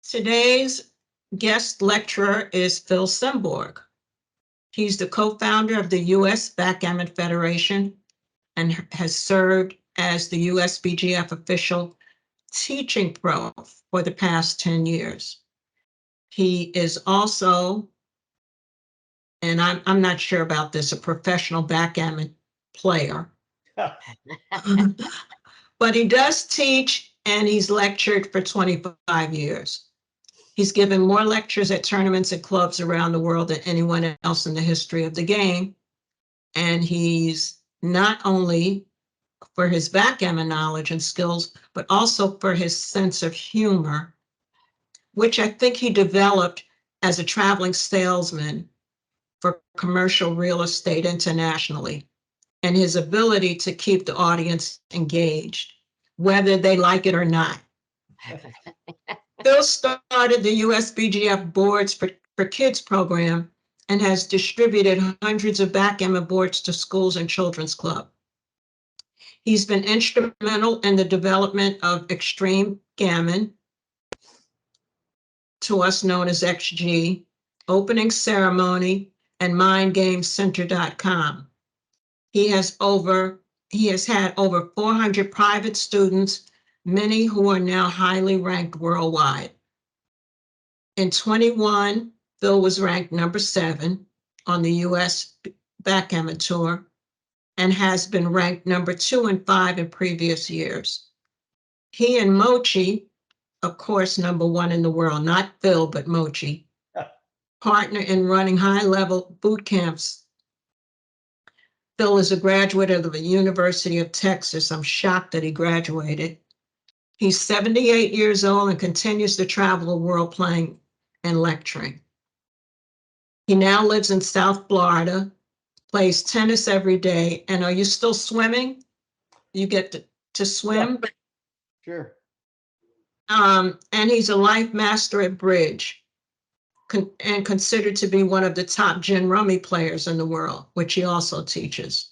Today's guest lecturer is Phil Simborg. He's the co-founder of the U.S. Backgammon Federation and has served as the USBGF official teaching pro for the past 10 years. He is also, and I'm not sure about this, a professional backgammon player. But he does teach and he's lectured for 25 years. He's given more lectures at tournaments and clubs around the world than anyone else in the history of the game. And he's not only for his backgammon knowledge and skills, but also for his sense of humor, which I think he developed as a traveling salesman for commercial real estate internationally, and his ability to keep the audience engaged, whether they like it or not. Phil started the USBGF Boards for Kids program and has distributed hundreds of backgammon boards to schools and children's clubs. He's been instrumental in the development of Extreme Gammon, to us known as XG, Opening Ceremony, and MindGamesCenter.com. He has had over 400 private students, many who are now highly ranked worldwide. In 21, Phil was ranked number 7 on the US Backgammon Tour and has been ranked number 2 and 5 in previous years. He and Mochi, of course, number 1 in the world, not Phil, but Mochi, partner in running high-level boot camps. Phil is a graduate of the University of Texas. I'm shocked that he graduated. He's 78 years old and continues to travel the world playing and lecturing. He now lives in South Florida, plays tennis every day. And are you still swimming? You get to swim? Sure. And he's a life master at bridge and considered to be one of the top gin rummy players in the world, which he also teaches.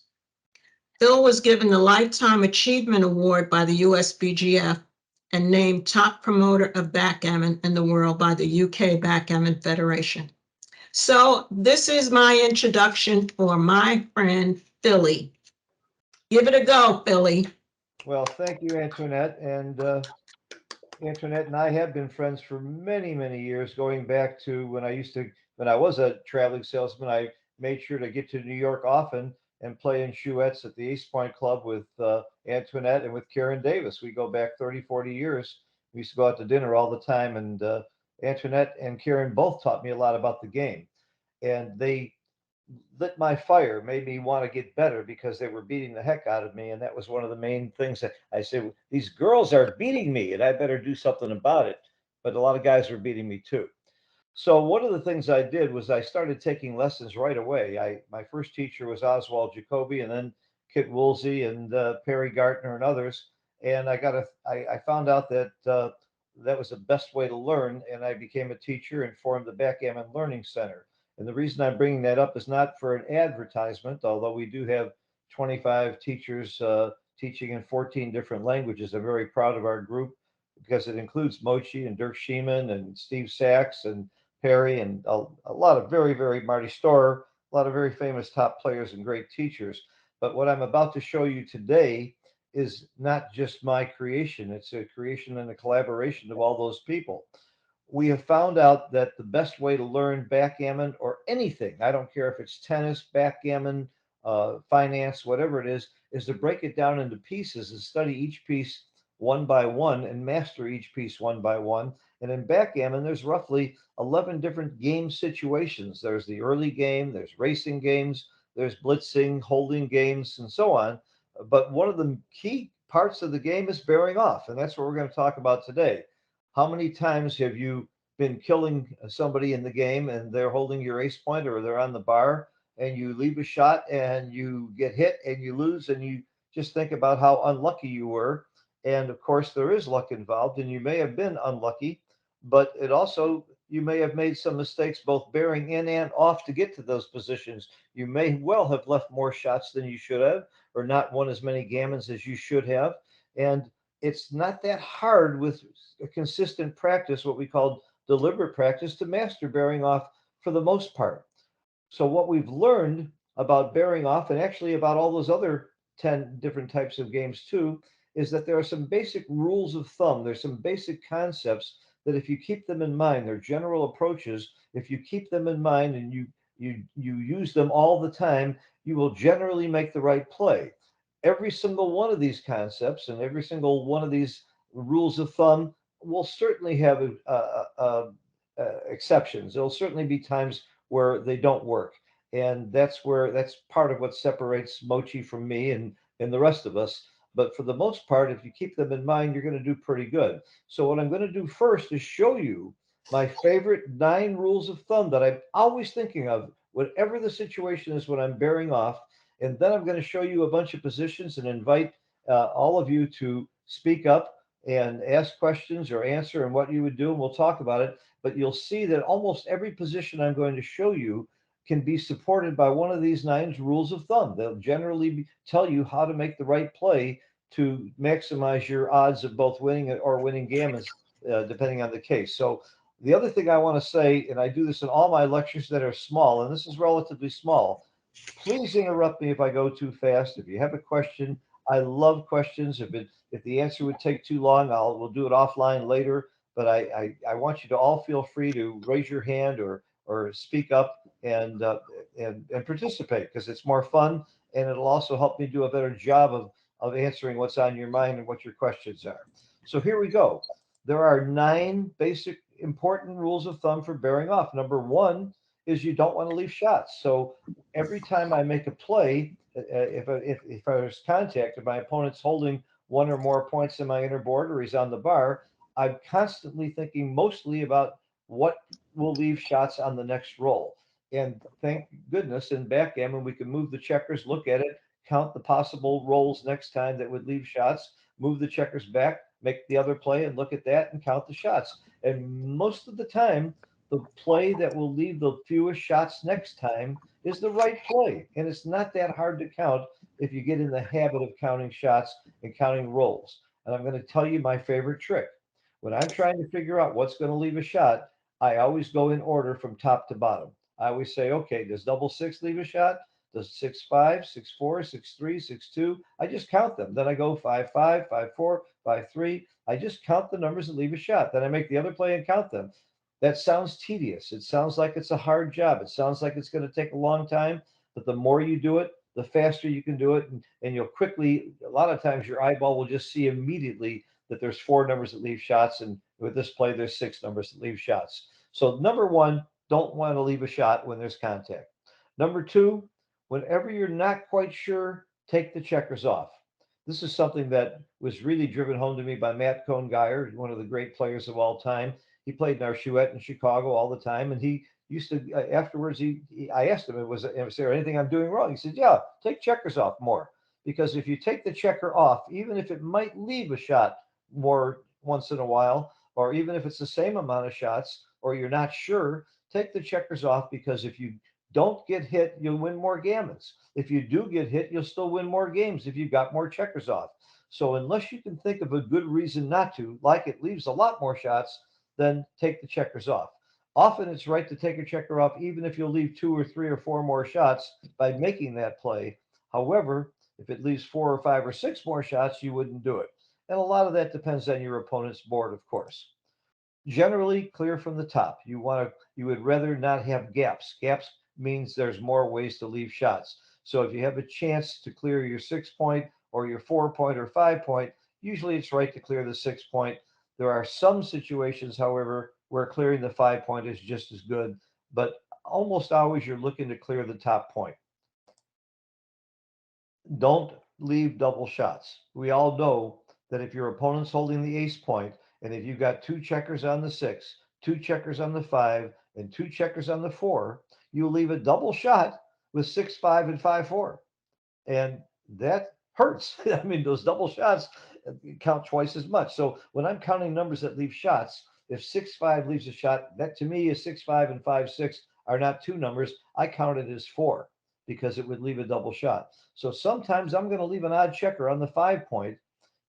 Phil was given the Lifetime Achievement Award by the USBGF and named top promoter of backgammon in the world by the UK Backgammon Federation. So this is my introduction for my friend, Philly. Give it a go, Philly. Well, thank you, Antoinette. And Antoinette and I have been friends for many, many years, going back to when I was a traveling salesman. I made sure to get to New York often and play in Chouettes at the Ace Point Club with Antoinette and with Karen Davis. We go back 30, 40 years. We used to go out to dinner all the time. And Antoinette and Karen both taught me a lot about the game. And they lit my fire, made me want to get better because they were beating the heck out of me. And that was one of the main things that I said, these girls are beating me and I better do something about it. But a lot of guys were beating me too. So one of the things I did was I started taking lessons right away. My first teacher was Oswald Jacoby, and then Kit Woolsey and Perry Gartner and others. And I found out that that was the best way to learn, and I became a teacher and formed the Backgammon Learning Center. And the reason I'm bringing that up is not for an advertisement, although we do have 25 teachers teaching in 14 different languages. I'm very proud of our group because it includes Mochi and Dirk Schiemann and Steve Sachs and Perry and a lot of very, very Marty Storer, a lot of very famous top players and great teachers. But what I'm about to show you today is not just my creation. It's a creation and a collaboration of all those people. We have found out that the best way to learn backgammon or anything, I don't care if it's tennis, backgammon, finance, whatever it is to break it down into pieces and study each piece one by one and master each piece one by one. And in backgammon, there's roughly 11 different game situations. There's the early game, there's racing games, there's blitzing, holding games, and so on. But one of the key parts of the game is bearing off. And that's what we're going to talk about today. How many times have you been killing somebody in the game and they're holding your ace point or they're on the bar and you leave a shot and you get hit and you lose and you just think about how unlucky you were. And of course, there is luck involved and you may have been unlucky, but it also, you may have made some mistakes both bearing in and off to get to those positions. You may well have left more shots than you should have or not won as many gammons as you should have. And it's not that hard with a consistent practice, what we call deliberate practice, to master bearing off for the most part. So what we've learned about bearing off, and actually about all those other 10 different types of games too, is that there are some basic rules of thumb. There's some basic concepts that if you keep them in mind, they're general approaches. If you keep them in mind and you use them all the time, you will generally make the right play. Every single one of these concepts and every single one of these rules of thumb will certainly have exceptions. There'll certainly be times where they don't work. And that's part of what separates Mochi from me and the rest of us. But for the most part, if you keep them in mind, you're going to do pretty good. So what I'm going to do first is show you my favorite 9 rules of thumb that I'm always thinking of, whatever the situation is when I'm bearing off. And then I'm going to show you a bunch of positions and invite all of you to speak up and ask questions or answer and what you would do, and we'll talk about it. But you'll see that almost every position I'm going to show you can be supported by one of these 9 rules of thumb. They'll generally tell you how to make the right play to maximize your odds of both winning or winning gammons, depending on the case. So the other thing I want to say, and I do this in all my lectures that are small, and this is relatively small, please interrupt me if I go too fast. If you have a question, I love questions. If the answer would take too long, we'll do it offline later. But I want you to all feel free to raise your hand or speak up and participate, because it's more fun, and it'll also help me do a better job of answering what's on your mind and what your questions are. So here we go. There are 9 basic important rules of thumb for bearing off. Number one is you don't want to leave shots. So every time I make a play, if there's contact, if my opponent's holding one or more points in my inner board or he's on the bar, I'm constantly thinking mostly about what will leave shots on the next roll. And thank goodness in backgammon, we can move the checkers, look at it, count the possible rolls next time that would leave shots, move the checkers back, make the other play, and look at that and count the shots. And most of the time, the play that will leave the fewest shots next time is the right play. And it's not that hard to count if you get in the habit of counting shots and counting rolls. And I'm going to tell you my favorite trick. When I'm trying to figure out what's going to leave a shot, I always go in order from top to bottom. I always say, okay, does double six leave a shot? Does 6 5, 6 4, 6 3, 6 2? I just count them. Then I go 5 5, 5 4, 5 3. I just count the numbers that leave a shot. Then I make the other play and count them. That sounds tedious. It sounds like it's a hard job. It sounds like it's going to take a long time. But the more you do it, the faster you can do it. And you'll quickly, a lot of times, your eyeball will just see immediately that there's 4 numbers that leave shots. And with this play, there's 6 numbers that leave shots. So, number one, don't want to leave a shot when there's contact. Number two, whenever you're not quite sure, take the checkers off. This is something that was really driven home to me by Matt Cohn-Geyer, one of the great players of all time. He played in our Chouette in Chicago all the time, and he used to afterwards. I asked him, was there anything I'm doing wrong? He said, "Yeah, take checkers off more, because if you take the checker off, even if it might leave a shot more once in a while, or even if it's the same amount of shots, or you're not sure, take the checkers off, because if you don't get hit, you'll win more gammons. If you do get hit, you'll still win more games if you've got more checkers off. So unless you can think of a good reason not to, like it leaves a lot more shots, then take the checkers off. Often it's right to take a checker off, even if you'll leave 2 or 3 or 4 more shots by making that play. However, if it leaves 4 or 5 or 6 more shots, you wouldn't do it. And a lot of that depends on your opponent's board, of course. Generally clear from the top. You would rather not have gaps. Gaps means there's more ways to leave shots. So if you have a chance to clear your 6 point or your 4 point or 5 point, usually it's right to clear the 6 point. There are some situations, however, where clearing the 5 point is just as good, but almost always you're looking to clear the top point. Don't leave double shots. We all know that if your opponent's holding the ace point, and if you've got 2 checkers on the 6, 2 checkers on the 5, and 2 checkers on the 4, you leave a double shot with 6 5 and 5 4, and that hurts. I mean, those double shots count twice as much. So when I'm counting numbers that leave shots, if 6 5 leaves a shot, that to me is 6 5 and 5 6 are not 2 numbers. I count it as 4, because it would leave a double shot. So sometimes I'm going to leave an odd checker on the 5 point,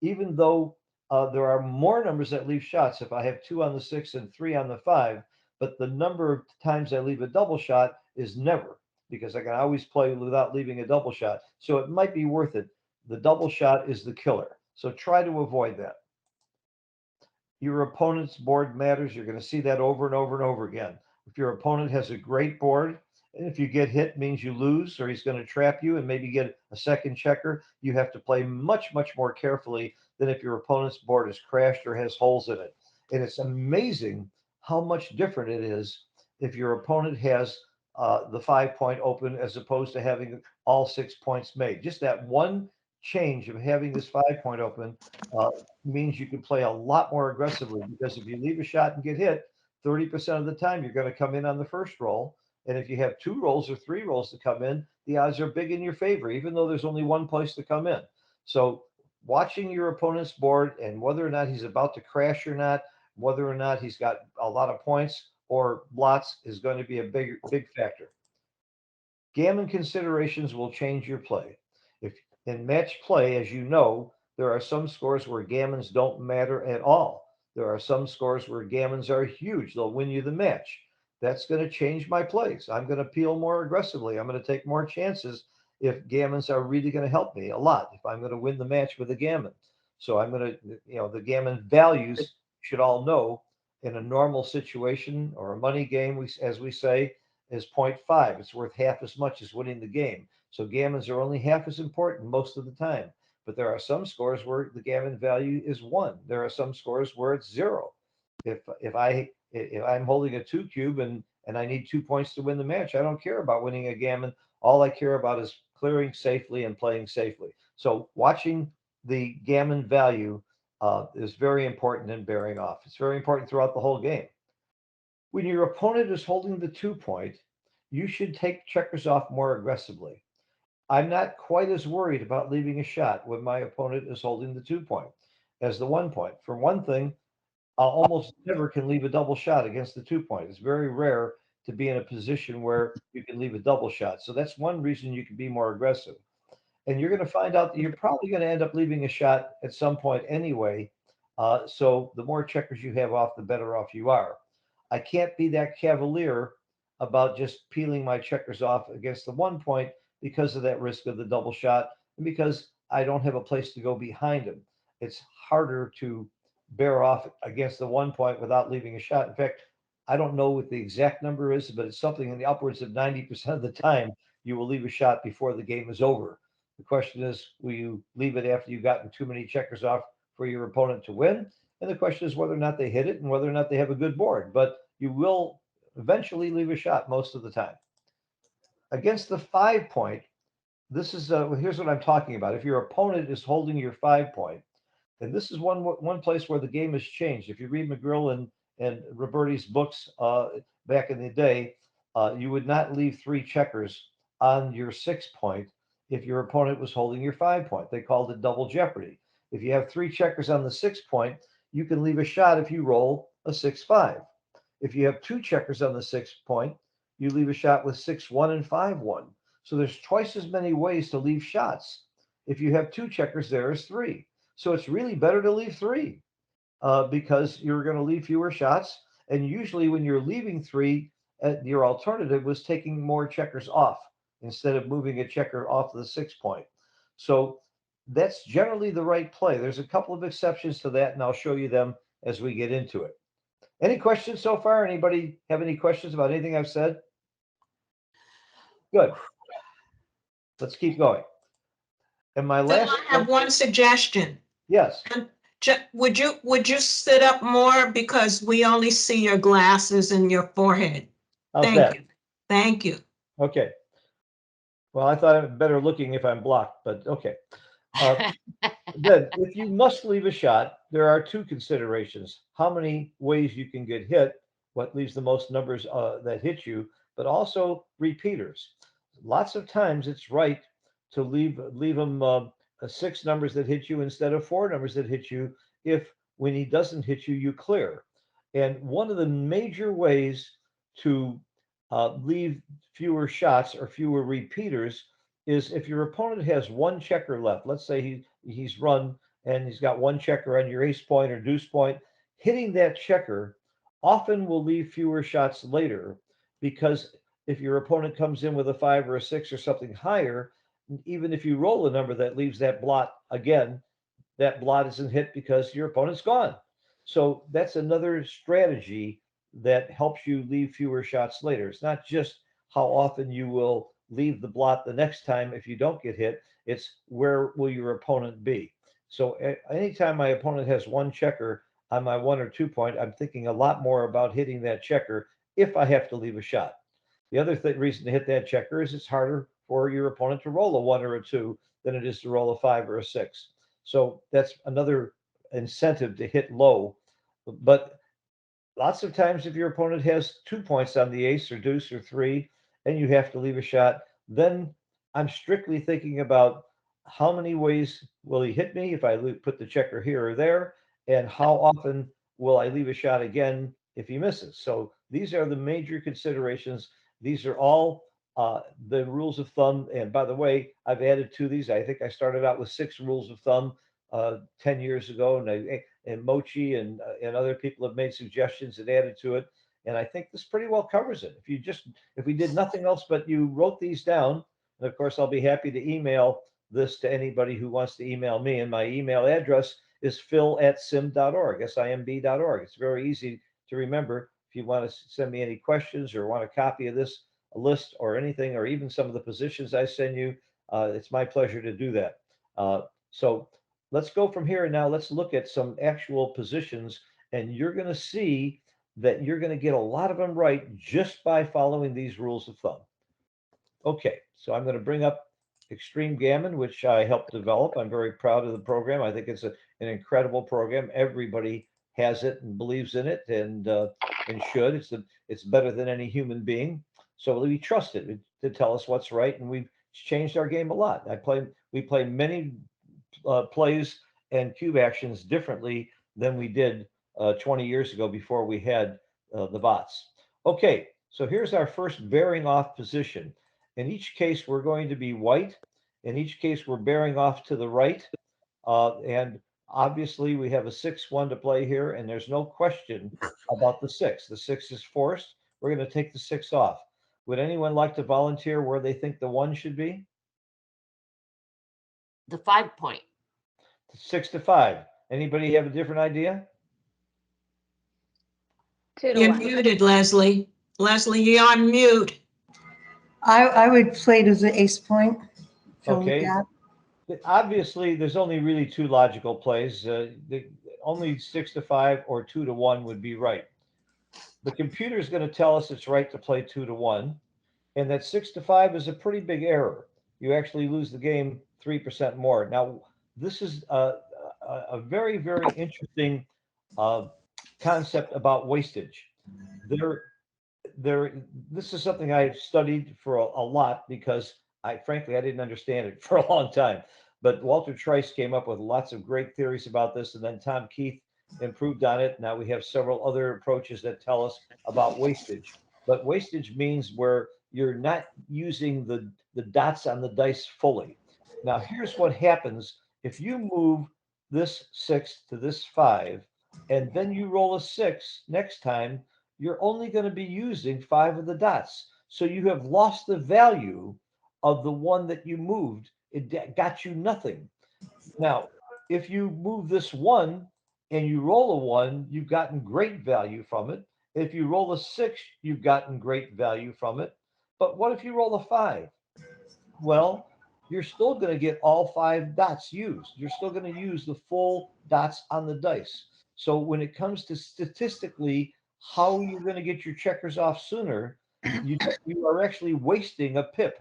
even though there are more numbers that leave shots if I have 2 on the 6 and 3 on the 5, but the number of times I leave a double shot is never, because I can always play without leaving a double shot. So it might be worth it. The double shot is the killer. So try to avoid that. Your opponent's board matters. You're going to see that over and over and over again. If your opponent has a great board, and if you get hit means you lose, or he's going to trap you and maybe get a second checker, you have to play much, much more carefully than if your opponent's board is crashed or has holes in it. And it's amazing how much different it is if your opponent has the 5 point open as opposed to having all 6 points made. Just that one change of having this 5 point open uh, means you can play a lot more aggressively, because if you leave a shot and get hit, 30% of the time you're going to come in on the first roll. And if you have 2 rolls or 3 rolls to come in, the odds are big in your favor, even though there's only one place to come in. So watching your opponent's board and whether or not he's about to crash or not, whether or not he's got a lot of points or blots, is going to be a big factor. Gammon considerations will change your play. If in match play, as you know, there are some scores where gammons don't matter at all. There are some scores where gammons are huge. They'll win you the match. That's going to change my plays. I'm going to peel more aggressively. I'm going to take more chances if gammons are really going to help me a lot, if I'm going to win the match with a gammon. So I'm going to, the gammon values should all know in a normal situation or a money game, as we say, is zero point 0.5. It's worth half as much as winning the game. So gammons are only half as important most of the time. But there are some scores where the gammon value is 1. There are some scores where it's 0. If I'm holding a 2 cube and I need 2 points to win the match, I don't care about winning a gammon. All I care about is clearing safely and playing safely. So watching the gammon value is very important in bearing off. It's very important throughout the whole game. When your opponent is holding the 2 point, you should take checkers off more aggressively. I'm not quite as worried about leaving a shot when my opponent is holding the 2 point as the 1 point. For one thing, I almost never can leave a double shot against the 2 point. It's very rare to be in a position where you can leave a double shot. So that's one reason you can be more aggressive. And you're going to find out that you're probably going to end up leaving a shot at some point anyway. So the more checkers you have off, the better off you are. I can't be that cavalier about just peeling my checkers off against the 1 point because of that risk of the double shot and because I don't have a place to go behind him. It's harder to bear off against the 1 point without leaving a shot. In fact, I don't know what the exact number is, but it's something in the upwards of 90% of the time you will leave a shot before the game is over. The question is, will you leave it after you've gotten too many checkers off for your opponent to win? And the question is whether or not they hit it and whether or not they have a good board. But you will eventually leave a shot most of the time. Against the 5 point, this is here's what I'm talking about. If your opponent is holding your 5 point, and this is one place where the game has changed. If you read McGrill and Roberti's books back in the day, you would not leave 3 checkers on your 6 point if your opponent was holding your 5 point. They called it double jeopardy. If you have 3 checkers on the 6 point, you can leave a shot if you roll a 6-5. If you have 2 checkers on the 6 point, you leave a shot with 6-1 and 5-1. So there's twice as many ways to leave shots. If you have 2 checkers, there is 3. So it's really better to leave 3 because you're going to leave fewer shots. And usually, when you're leaving 3, your alternative was taking more checkers off instead of moving a checker off the 6 point. So that's generally the right play. There's a couple of exceptions to that, and I'll show you them as we get into it. Any questions so far? Anybody have any questions about anything I've said? Good. Let's keep going. And my Then last I have one suggestion. yes. Would you sit up more because we only see your glasses and your forehead? How's Thank that? you. Thank you. Okay. Well, I thought I'm better looking if I'm blocked, but okay. Then, if you must leave a shot, there are 2 considerations: how many ways you can get hit, what leaves the most numbers that hit you, but also repeaters. Lots of times, it's right to leave them 6 numbers that hit you instead of 4 numbers that hit you. If when he doesn't hit you, you clear. And one of the major ways to leave fewer shots or fewer repeaters is if your opponent has 1 checker left. Let's say he's run and he's got one checker on your ace point or deuce point, hitting that checker often will leave fewer shots later, because if your opponent comes in with a 5 or a 6 or something higher, even if you roll a number that leaves that blot again, that blot isn't hit because your opponent's gone. So that's another strategy that helps you leave fewer shots later. It's not just how often you will leave the blot the next time if you don't get hit, it's where will your opponent be. So anytime my opponent has one checker on my 1 or 2 point, I'm thinking a lot more about hitting that checker if I have to leave a shot. The other reason to hit that checker is it's harder for your opponent to roll a 1 or a 2 than it is to roll a 5 or a 6. So that's another incentive to hit low. But lots of times, if your opponent has 2 points on the ace or deuce or three, and you have to leave a shot, then I'm strictly thinking about how many ways will he hit me if I put the checker here or there, and how often will I leave a shot again if he misses. So these are the major considerations. These are all the rules of thumb. And by the way, I've added to these. I think I started out with 6 rules of thumb 10 years ago, and Mochi and other people have made suggestions and added to it. And I think this pretty well covers it. If we did nothing else but you wrote these down, and of course I'll be happy to email this to anybody who wants to email me. And my email address is phil@simb.org, simb.org. It's very easy to remember. If you want to send me any questions or want a copy of this list or anything, or even some of the positions I send you, it's my pleasure to do that. So let's go from here. And now let's look at some actual positions, and you're going to see that you're going to get a lot of them right just by following these rules of thumb. Okay, so I'm going to bring up Extreme Gammon, which I helped develop. I'm very proud of the program. I think it's an incredible program. Everybody has it and believes in it, and should. It's better than any human being. So we trust it to tell us what's right, and we've changed our game a lot. We play many plays and cube actions differently than we did 20 years ago before we had the bots. Okay, so here's our first bearing off position. In each case, we're going to be white. In each case, we're bearing off to the right. And obviously, we have a 6-1 to play here, and there's no question about the 6. The 6 is forced. We're going to take the 6 off. Would anyone like to volunteer where they think the 1 should be? The 5 point. 6 to 5. Anybody have a different idea? 2 to You're 1. muted, Leslie. Leslie, you're on mute. I would play it as an ace point. Okay. Obviously, there's only really 2 logical plays. Only 6 to 5 or 2 to 1 would be right. The computer is going to tell us it's right to play 2 to 1, and that 6 to 5 is a pretty big error. You actually lose the game 3% more. Now, this is a very, very interesting concept about wastage. This is something I've studied for a lot, because frankly, I didn't understand it for a long time. But Walter Trice came up with lots of great theories about this, and then Tom Keith improved on it. Now we have several other approaches that tell us about wastage. But wastage means where you're not using the dots on the dice fully. Now, here's what happens if you move this 6 to this 5, and then you roll a 6 next time. You're only going to be using 5 of the dots. So you have lost the value of the one that you moved. It got you nothing. Now, if you move this 1 and you roll a 1, you've gotten great value from it. If you roll a 6, you've gotten great value from it. But what if you roll a 5? Well, you're still going to get all 5 dots used. You're still going to use the full dots on the dice. So when it comes to statistically how you're going to get your checkers off sooner, you are actually wasting a pip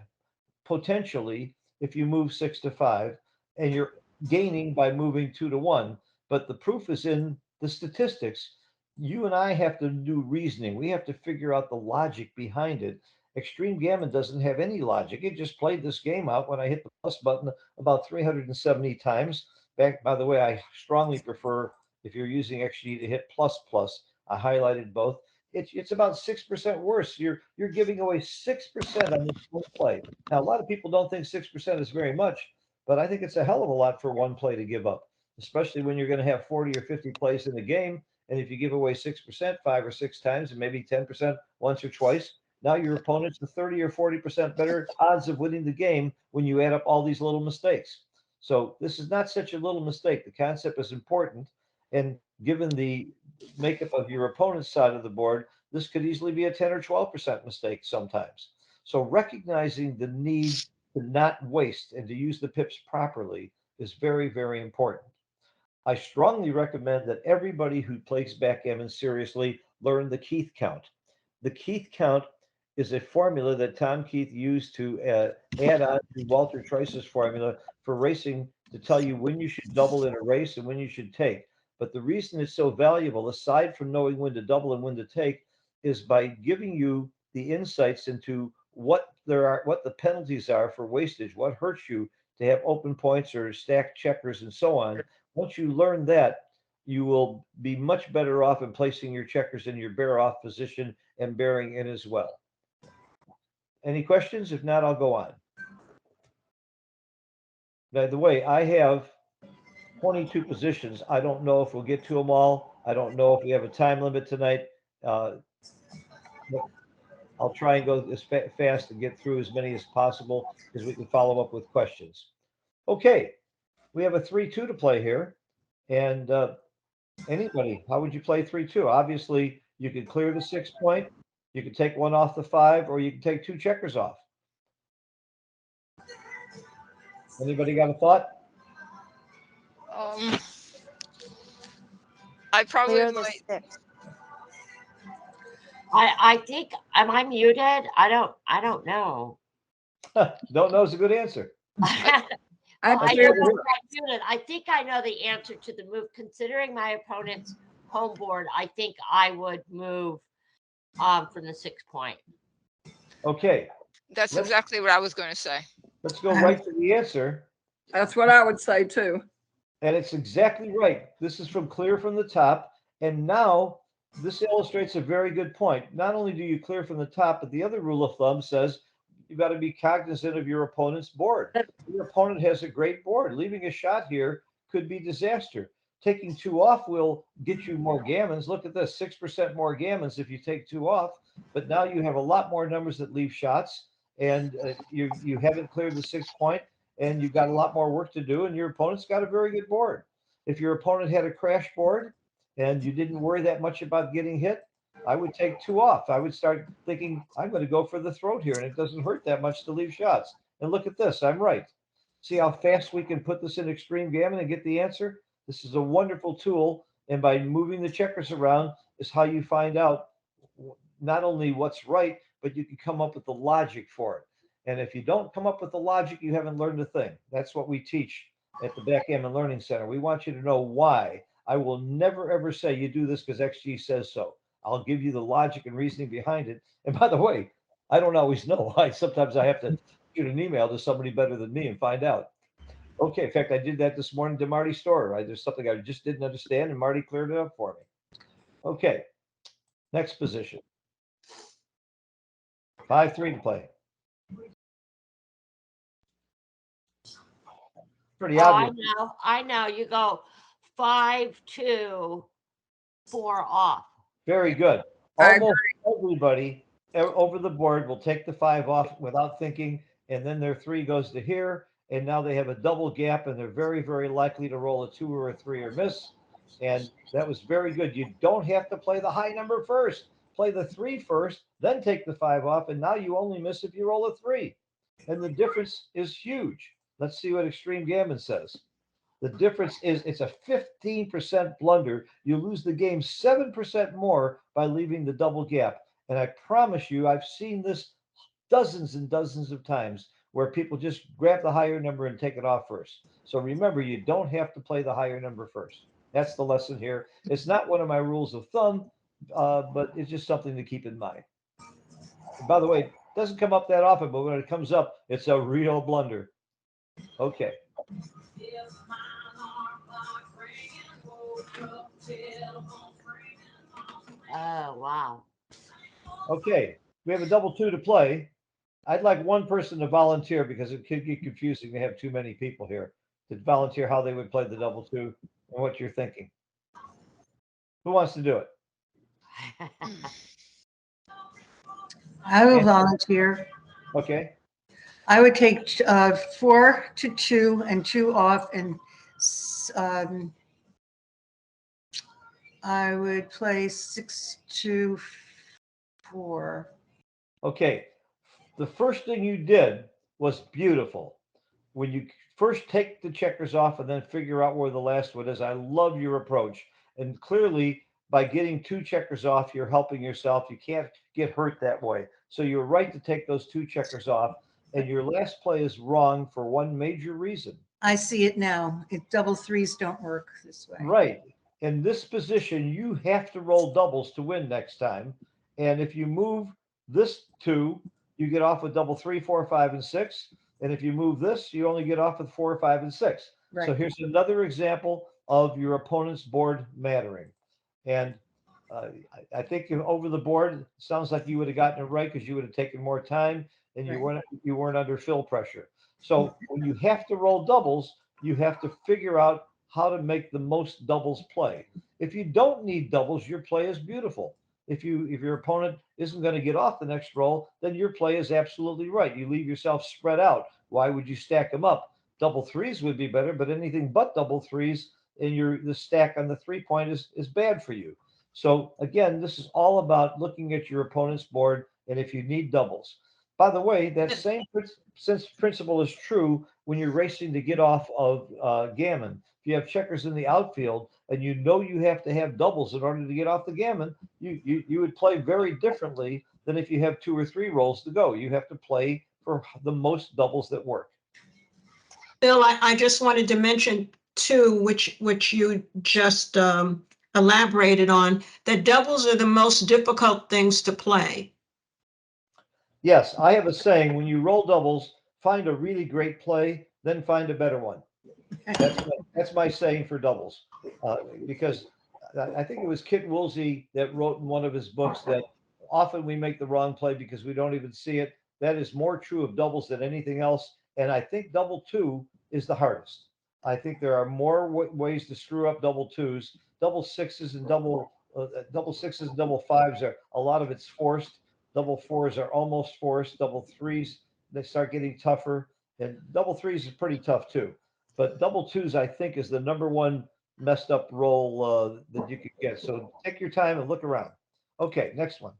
potentially if you move 6 to 5, and you're gaining by moving 2 to 1. But the proof is in the statistics. You and I have to do reasoning. We have to figure out the logic behind it. Extreme Gammon doesn't have any logic. It just played this game out when I hit the plus button about 370 times. By the way, I strongly prefer, if you're using XG, to hit plus plus. I highlighted both. It's about 6% worse. You're giving away 6% on this one play. Now, a lot of people don't think 6% is very much, but I think it's a hell of a lot for one play to give up. especially when you're going to have 40 or 50 plays in a game. And if you give away 6%, 5 or 6 times, and maybe 10% once or twice, now your opponent's the 30 or 40% better odds of winning the game when you add up all these little mistakes. So this is not such a little mistake. The concept is important. And given the makeup of your opponent's side of the board, this could easily be a 10 or 12% mistake sometimes. So recognizing the need to not waste and to use the pips properly is very, very important. I strongly recommend that everybody who plays backgammon seriously learn the Keith count. The Keith count is a formula that Tom Keith used to add on to Walter Trice's formula for racing to tell you when you should double in a race and when you should take. But the reason it's so valuable, aside from knowing when to double and when to take, is by giving you the insights into what the penalties are for wastage, what hurts you to have open points or stacked checkers and so on. Once you learn that, you will be much better off in placing your checkers in your bear off position and bearing in as well. Any questions? If not, I'll go on. By the way, I have 22 positions. I don't know if we'll get to them all. I don't know if we have a time limit tonight. I'll try and go as fast and get through as many as possible because we can follow up with questions. Okay, we have a 3-2 to play here. And anybody, how would you play 3-2? Obviously, you could clear the 6 point, you could take one off the 5, or you can take 2 checkers off. Anybody got a thought? I probably Clear the might. 6. I think, am I muted? I don't know. Don't know is a good answer. Well, I cleared know the I'm muted. I think I know the answer to the move. Considering my opponent's home board, I think I would move from the 6 point. Okay, That's exactly what I was going to say. let's go right to the answer. That's what I would say too. And it's exactly right. This is from clear from the top. And now this illustrates a very good point. Not only do you clear from the top, but the other rule of thumb says you got to be cognizant of your opponent's board. Your opponent has a great board. Leaving a shot here could be disaster. Taking 2 off will get you more gammons. Look at this, 6% more gammons if you take 2 off. But now you have a lot more numbers that leave shots, and you haven't cleared the 6 point, and you've got a lot more work to do, and your opponent's got a very good board. If your opponent had a crash board and you didn't worry that much about getting hit, I would take 2 off. I would start thinking, I'm going to go for the throat here, and it doesn't hurt that much to leave shots. And look at this, I'm right. See how fast we can put this in extreme gammon and get the answer? This is a wonderful tool, and by moving the checkers around is how you find out not only what's right, but you can come up with the logic for it. And if you don't come up with the logic, you haven't learned a thing. That's what we teach at the Backgammon Learning Center. We want you to know why. I will never, ever say you do this because XG says so. I'll give you the logic and reasoning behind it. And by the way, I don't always know. Sometimes I have to shoot an email to somebody better than me and find out. Okay, in fact, I did that this morning to Marty Storer. There's something I just didn't understand, and Marty cleared it up for me. Okay, next position. 5-3 to play. Pretty obvious. I know. You go 5-2, 4 off. Very good. Almost everybody over the board will take the 5 off without thinking, and then their 3 goes to here, and now they have a double gap, and they're very, very likely to roll a 2 or a 3 or miss. And that was very good. You don't have to play the high number first. Play the 3 first, then take the 5 off, and now you only miss if you roll a 3. And the difference is huge. Let's see what Extreme Gammon says. The difference is it's a 15% blunder. You lose the game 7% more by leaving the double gap. And I promise you, I've seen this dozens and dozens of times where people just grab the higher number and take it off first. So remember, you don't have to play the higher number first. That's the lesson here. It's not one of my rules of thumb, but it's just something to keep in mind. And by the way, it doesn't come up that often, but when it comes up, it's a real blunder. Okay. Oh, wow. Okay, we have a double 2 to play. I'd like one person to volunteer because it could get confusing to have too many people here. to volunteer how they would play the double two and what you're thinking. Who wants to do it? I will Yeah. volunteer. Okay. I would take 4 to 2 and 2 off, and um, I would play 6 to 4. Okay. The first thing you did was beautiful. When you first take the checkers off and then figure out where the last one is, I love your approach. And clearly, by getting 2 checkers off, you're helping yourself. You can't get hurt that way. So you're right to take those 2 checkers off. And your last play is wrong for one major reason. I see it now. Double threes don't work this way. Right. In this position, you have to roll doubles to win next time. And if you move this 2, you get off with double 3, 4, 5, and 6. And if you move this, you only get off with 4, 5, and 6. Right. So here's another example of your opponent's board mattering. And I think over the board, it sounds like you would have gotten it right because you would have taken more time and Right. you weren't under fill pressure. So when you have to roll doubles, you have to figure out how to make the most doubles play. If you don't need doubles, your play is beautiful. If your opponent isn't going to get off the next roll, then your play is absolutely right. You leave yourself spread out. Why would you stack them up? Double threes would be better, but anything but double threes in the stack on the 3-point is bad for you. So again, this is all about looking at your opponent's board and if you need doubles. By the way, that same principle is true when you're racing to get off of gammon. If you have checkers in the outfield and you know you have to have doubles in order to get off the gammon, you would play very differently than if you have 2 or 3 rolls to go. You have to play for the most doubles that work. Bill, I just wanted to mention too, which you just elaborated on, that doubles are the most difficult things to play. Yes, I have a saying, when you roll doubles, find a really great play, then find a better one. That's my saying for doubles. Because I think it was Kit Woolsey that wrote in one of his books that often we make the wrong play because we don't even see it. That is more true of doubles than anything else. And I think double 2 is the hardest. I think there are more ways to screw up double 2s. Double 6s and double 6s and double 5s are, a lot of it's forced. Double 4s are almost forced. Double 3s, they start getting tougher. And double 3s is pretty tough too. But double 2s, I think, is the number one messed up roll that you could get. So take your time and look around. Okay, next one.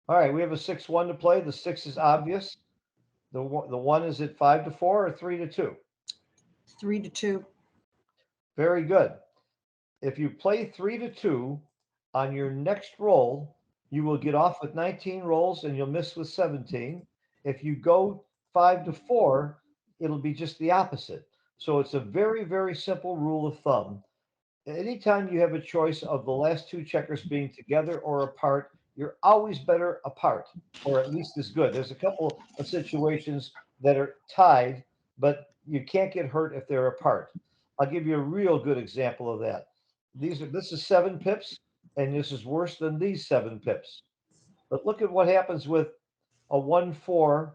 All right, we have a 6-1 to play. The 6 is obvious. The 1 is at 5 to 4 or 3 to 2. 3 to 2. Very good. If you play 3 to 2 on your next roll, you will get off with 19 rolls and you'll miss with 17. If you go 5 to 4, it'll be just the opposite. So it's a very, very simple rule of thumb. Anytime you have a choice of the last 2 checkers being together or apart, you're always better apart, or at least as good. There's a couple of situations that are tied, but you can't get hurt if they're apart. I'll give you a real good example of that. This is 7 pips, and this is worse than these 7 pips. But look at what happens with a 1-4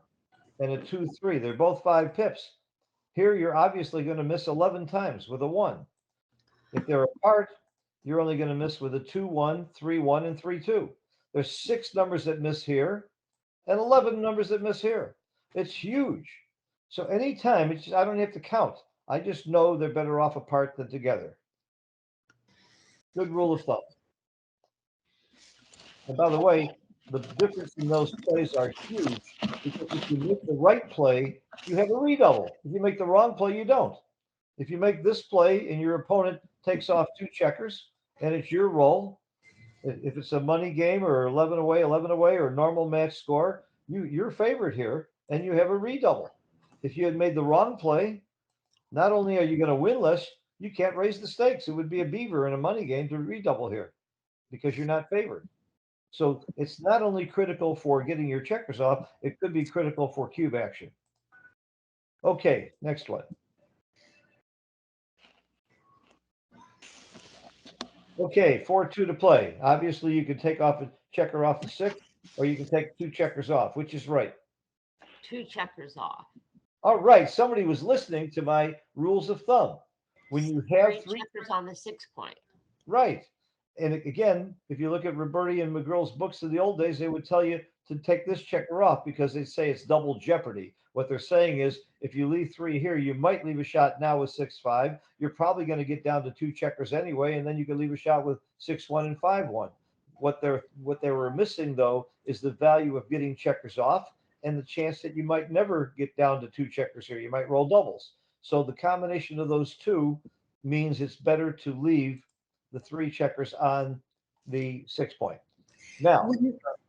and a 2-3. They're both 5 pips. Here, you're obviously going to miss 11 times with a 1. If they're apart, you're only going to miss with a 2-1, 3-1, and 3-2. There's 6 numbers that miss here and 11 numbers that miss here. It's huge. So anytime, I don't have to count. I just know they're better off apart than together. Good rule of thumb. And by the way, the difference in those plays are huge because if you make the right play, you have a redouble. If you make the wrong play, you don't. If you make this play and your opponent takes off 2 checkers and it's your roll, if it's a money game or 11 away, or normal match score, you're favored here and you have a redouble. If you had made the wrong play, not only are you going to win less, you can't raise the stakes. It would be a beaver in a money game to redouble here because you're not favored. So it's not only critical for getting your checkers off, it could be critical for cube action. Okay, next one. Okay, 4-2 to play. Obviously, you can take off a checker off the 6, or you can take 2 checkers off, which is right. 2 checkers off. All right, somebody was listening to my rules of thumb. When you have 3 checkers on the 6 point. right. And again, if you look at Roberti and McGurl's books of the old days, they would tell you to take this checker off because they say it's double jeopardy. What they're saying is if you leave 3 here, you might leave a shot now with 6-5. You're probably going to get down to 2 checkers anyway, and then you can leave a shot with 6-1 and 5-1. What they were missing though is the value of getting checkers off and the chance that you might never get down to 2 checkers here. You might roll doubles. So the combination of those two means it's better to leave the 3 checkers on the 6 point. Now,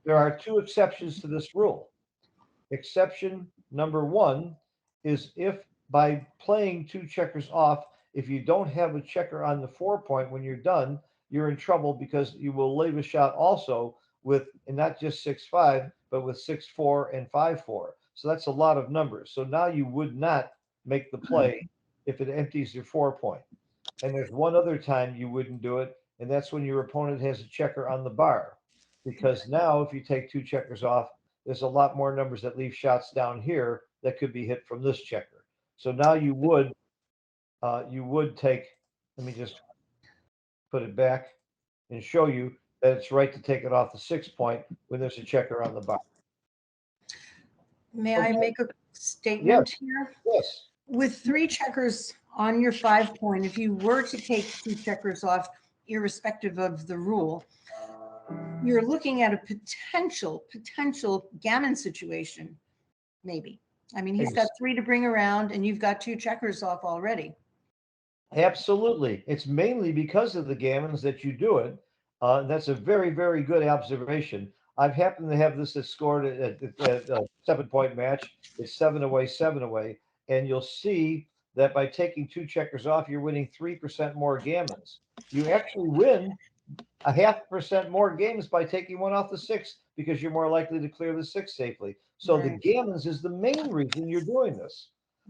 there are 2 exceptions to this rule. Exception number 1 is if by playing 2 checkers off, if you don't have a checker on the 4 point when you're done, you're in trouble because you will leave a shot also with, and not just 6-5, but with 6-4 and 5-4. So that's a lot of numbers. So now you would not make the play if it empties your 4 point. And there's one other time you wouldn't do it, and that's when your opponent has a checker on the bar. Because now if you take 2 checkers off, there's a lot more numbers that leave shots down here that could be hit from this checker. So now you would take, let me just put it back and show you that it's right to take it off the 6 point when there's a checker on the bar. May I Okay. make a statement here? Yes. With 3 checkers on your 5 point, if you were to take 2 checkers off, irrespective of the rule, you're looking at a potential gammon situation, maybe. I mean, he's got 3 to bring around and you've got 2 checkers off already. Absolutely. It's mainly because of the gammons that you do it. That's a very, very good observation. I've happened to have this that scored at a 7 point match. It's 7 away, 7 away. And you'll see that by taking 2 checkers off, you're winning 3% more gammons. You actually win a 0.5% more games by taking 1 off the 6 because you're more likely to clear the 6 safely. So the gammons is the main reason you're doing this.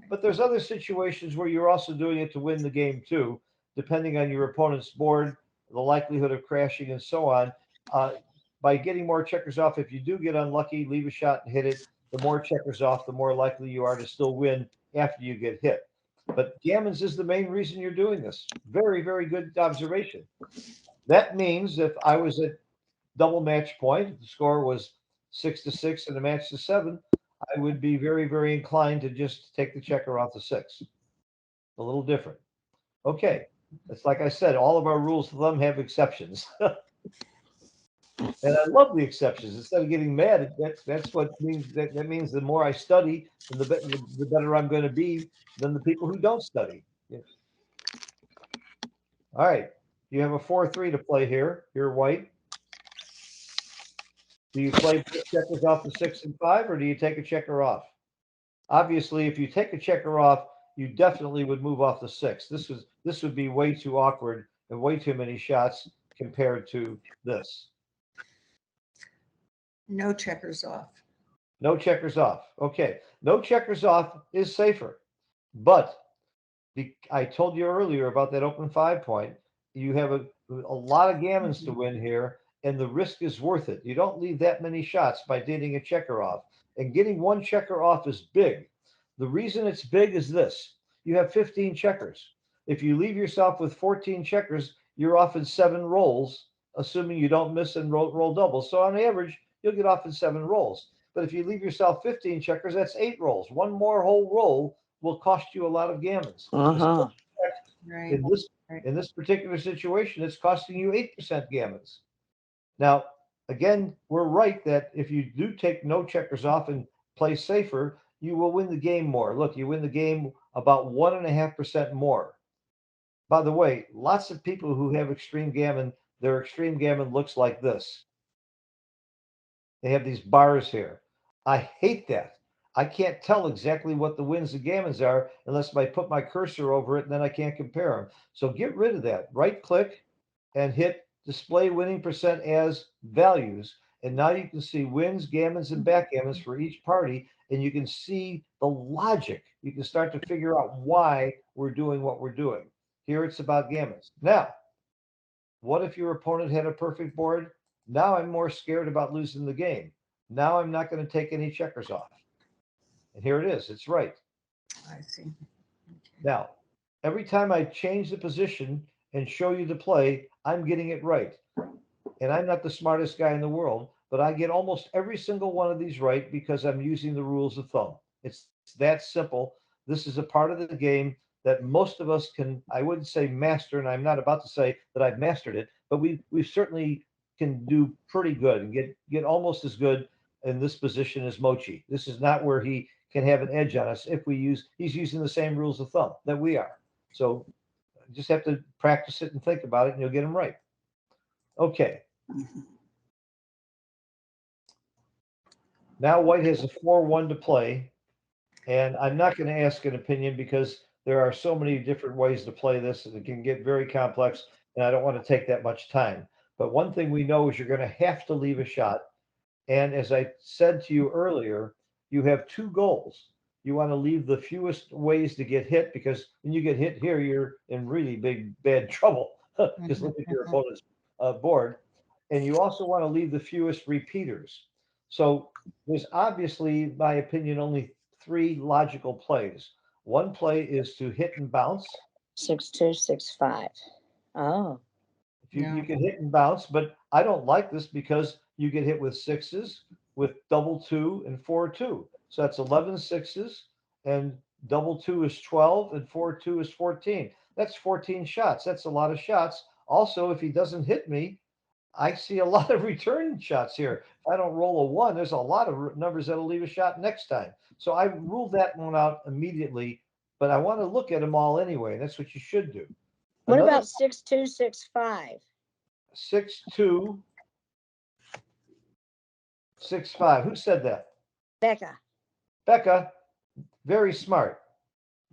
But there's other situations where you're also doing it to win the game too, depending on your opponent's board, the likelihood of crashing, and so on. By getting more checkers off, if you do get unlucky, leave a shot and hit it. The more checkers off, the more likely you are to still win after you get hit. But gammons is the main reason you're doing this. Very, very good observation. That means if I was at double match point, the score was 6-6 and the match to 7, I would be very, very inclined to just take the checker off the 6. A little different. Okay. It's like I said, all of our rules of thumb have exceptions. And I love the exceptions. Instead of getting mad, that's what means that means the more I study, the better I'm going to be than the people who don't study. Yeah. All right. You have a 4-3 to play here. You're white. Do you play checkers off the 6 and 5, or do you take a checker off? Obviously, if you take a checker off, you definitely would move off the 6. This would be way too awkward and way too many shots compared to this. No checkers off. No checkers off. Okay. No checkers off is safer. But I told you earlier about that open 5 point. You have a lot of gammons to win here, and the risk is worth it. You don't leave that many shots by getting a checker off. And getting 1 checker off is big. The reason it's big is this. You have 15 checkers. If you leave yourself with 14 checkers, you're off in 7 rolls, assuming you don't miss and roll doubles. So on average, you'll get off in 7 rolls. But if you leave yourself 15 checkers, that's 8 rolls. 1 more whole roll will cost you a lot of gammons. Right. In this particular situation, it's costing you 8% gammons. Now, again, we're right that if you do take no checkers off and play safer, you will win the game more. Look, you win the game about 1.5% more. By the way, lots of people who have extreme gammon, their extreme gammon looks like this. They have these bars here. I hate that. I can't tell exactly what the wins and gammons are unless I put my cursor over it, and then I can't compare them. So get rid of that. Right click and hit display winning percent as values. And now you can see wins, gammons, and backgammons for each party. And you can see the logic. You can start to figure out why we're doing what we're doing. Here it's about gammons. Now, what if your opponent had a perfect board? Now I'm more scared about losing the game. Now I'm not going to take any checkers off. And here it is. It's right. I see. Now, every time I change the position and show you the play, I'm getting it right. And I'm not the smartest guy in the world, but I get almost every single one of these right because I'm using the rules of thumb. It's that simple. This is a part of the game that most of us can, I wouldn't say master, and I'm not about to say that I've mastered it, but we certainly can do pretty good and get almost as good in this position as Mochi. This is not where he can have an edge on us if he's using the same rules of thumb that we are. So just have to practice it and think about it and you'll get them right. Okay. Now white has a 4-1 to play, and I'm not going to ask an opinion because there are so many different ways to play this, and it can get very complex, and I don't want to take that much time. But one thing we know is you're going to have to leave a shot. And as I said to you earlier, you have two goals. You want to leave the fewest ways to get hit, because when you get hit here, you're in really bad trouble. Just look at your opponent's board. And you also want to leave the fewest repeaters. So there's obviously, in my opinion, only 3 logical plays. One play is to hit and bounce. 6-2, 6-5. Oh. You can hit and bounce, but I don't like this because you get hit with 6s, with double 2 and 4-2. So that's 11 6s, and double 2 is 12, and 4-2 is 14. That's 14 shots. That's a lot of shots. Also, if he doesn't hit me, I see a lot of return shots here. If I don't roll a 1, there's a lot of numbers that'll leave a shot next time. So I ruled that one out immediately, but I want to look at them all anyway. And that's what you should do. What about 6-2, 6-5? 6-2, 6-5. Who said that? Becca. Becca, very smart.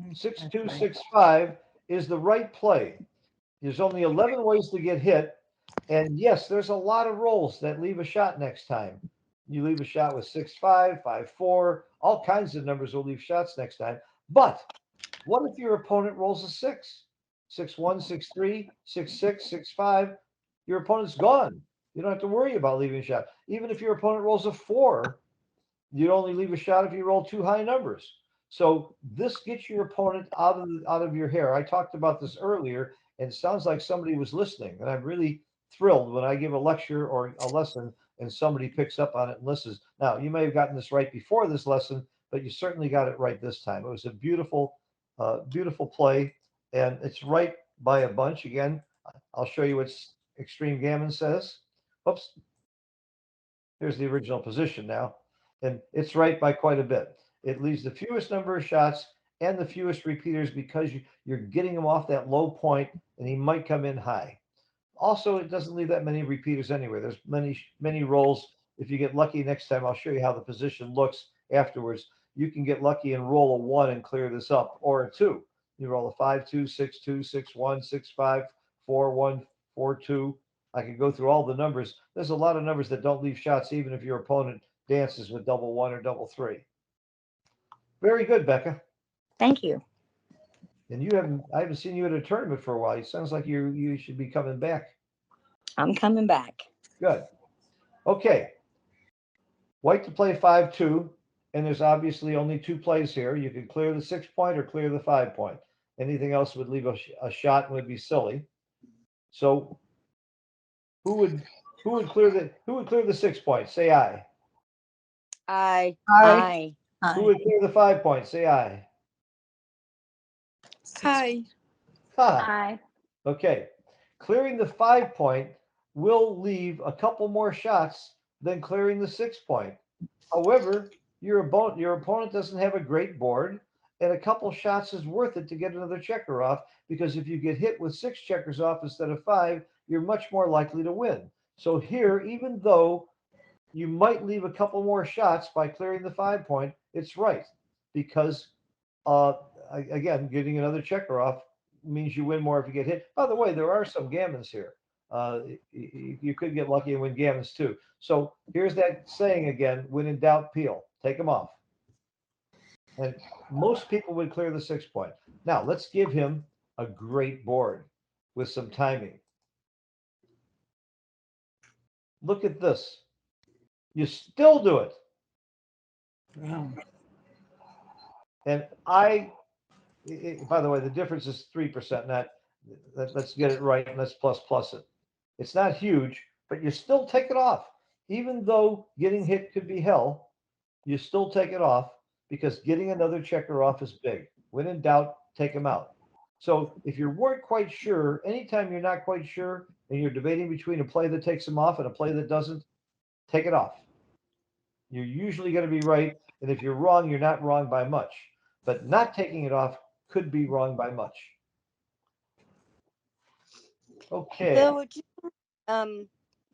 6-2, 6-5 is the right play. There's only 11 ways to get hit. And yes, there's a lot of rolls that leave a shot next time. You leave a shot with 6-5, 5-4, all kinds of numbers will leave shots next time. But what if your opponent rolls a 6? 6-1, 6-3, 6-6, 6-5. Your opponent's gone. You don't have to worry about leaving a shot. Even if your opponent rolls a 4, you'd only leave a shot if you roll 2 high numbers. So this gets your opponent out of your hair. I talked about this earlier, and it sounds like somebody was listening. And I'm really thrilled when I give a lecture or a lesson and somebody picks up on it and listens. Now, you may have gotten this right before this lesson, but you certainly got it right this time. It was a beautiful, beautiful play, and it's right by a bunch. Again, I'll show you what Extreme Gammon says. Oops. Here's the original position now, and it's right by quite a bit. It leaves the fewest number of shots and the fewest repeaters because you're getting him off that low point, and he might come in high. Also, it doesn't leave that many repeaters anyway. There's many rolls. If you get lucky next time, I'll show you how the position looks afterwards. You can get lucky and roll a 1 and clear this up, or a 2. You roll a 5-2, 6-2, 6-1, 6-5, 4-1, 4-2. I can go through all the numbers. There's a lot of numbers that don't leave shots, even if your opponent dances with double 1 or double 3. Very good, Becca. Thank you. And I haven't seen you at a tournament for a while. It sounds like you should be coming back. I'm coming back. Good. Okay. White to play 5-2, and there's obviously only 2 plays here. You can clear the 6-point or clear the 5-point. Anything else would leave a shot and would be silly. So who would clear the 6-point? Say aye. Aye. Aye. Who would clear the 5-point? Say aye. Aye. Ha. Aye. Okay. Clearing the 5-point will leave a couple more shots than clearing the 6-point. However, your opponent doesn't have a great board, and a couple shots is worth it to get another checker off, because if you get hit with 6 checkers off instead of 5, you're much more likely to win. So here, even though you might leave a couple more shots by clearing the 5-point, it's right, because again, getting another checker off means you win more if you get hit. By the way, there are some gammons here. You could get lucky and win gammons too. So here's that saying again: when in doubt, peel. Take them off. And most people would clear the 6-point. Now let's give him a great board with some timing. Look at this. You still do it. Wow. And by the way, the difference is 3%. Let's get it right and let's plus it. It's not huge, but you still take it off. Even though getting hit could be hell, you still take it off because getting another checker off is big. When in doubt, take them out. So if you weren't quite sure, anytime you're not quite sure and you're debating between a play that takes them off and a play that doesn't, take it off. You're usually going to be right. And if you're wrong, you're not wrong by much. But not taking it off could be wrong by much. Okay. Bill, would you,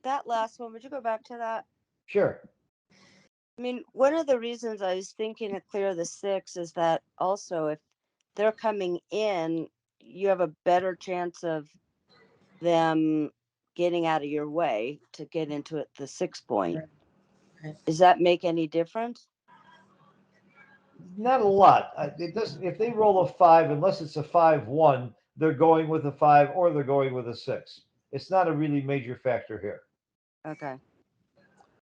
that last one, would you go back to that? Sure. I mean, one of the reasons I was thinking to clear the 6 is that also if they're coming in, you have a better chance of them getting out of your way to get into it the 6 point. Right. Does that make any difference? Not a lot. It does. If they roll a 5, unless it's a 5-1, they're going with a 5 or they're going with a 6. It's not a really major factor here. Okay.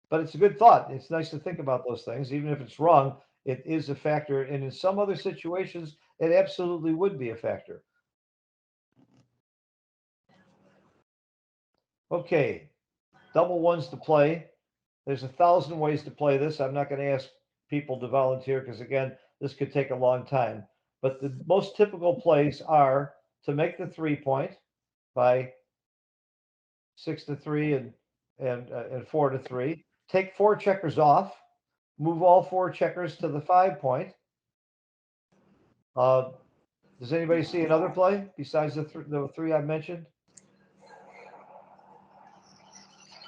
But it's a good thought. It's nice to think about those things. Even if it's wrong, it is a factor. And in some other situations, it absolutely would be a factor. Okay. Double ones to play. There's 1,000 ways to play this. I'm not going to ask people to volunteer because, again, this could take a long time. But the most typical plays are to make the 3 point by 6-3 and 4-3. Take 4 checkers off. Move all 4 checkers to the 5 point. Does anybody see another play besides the 3 I mentioned?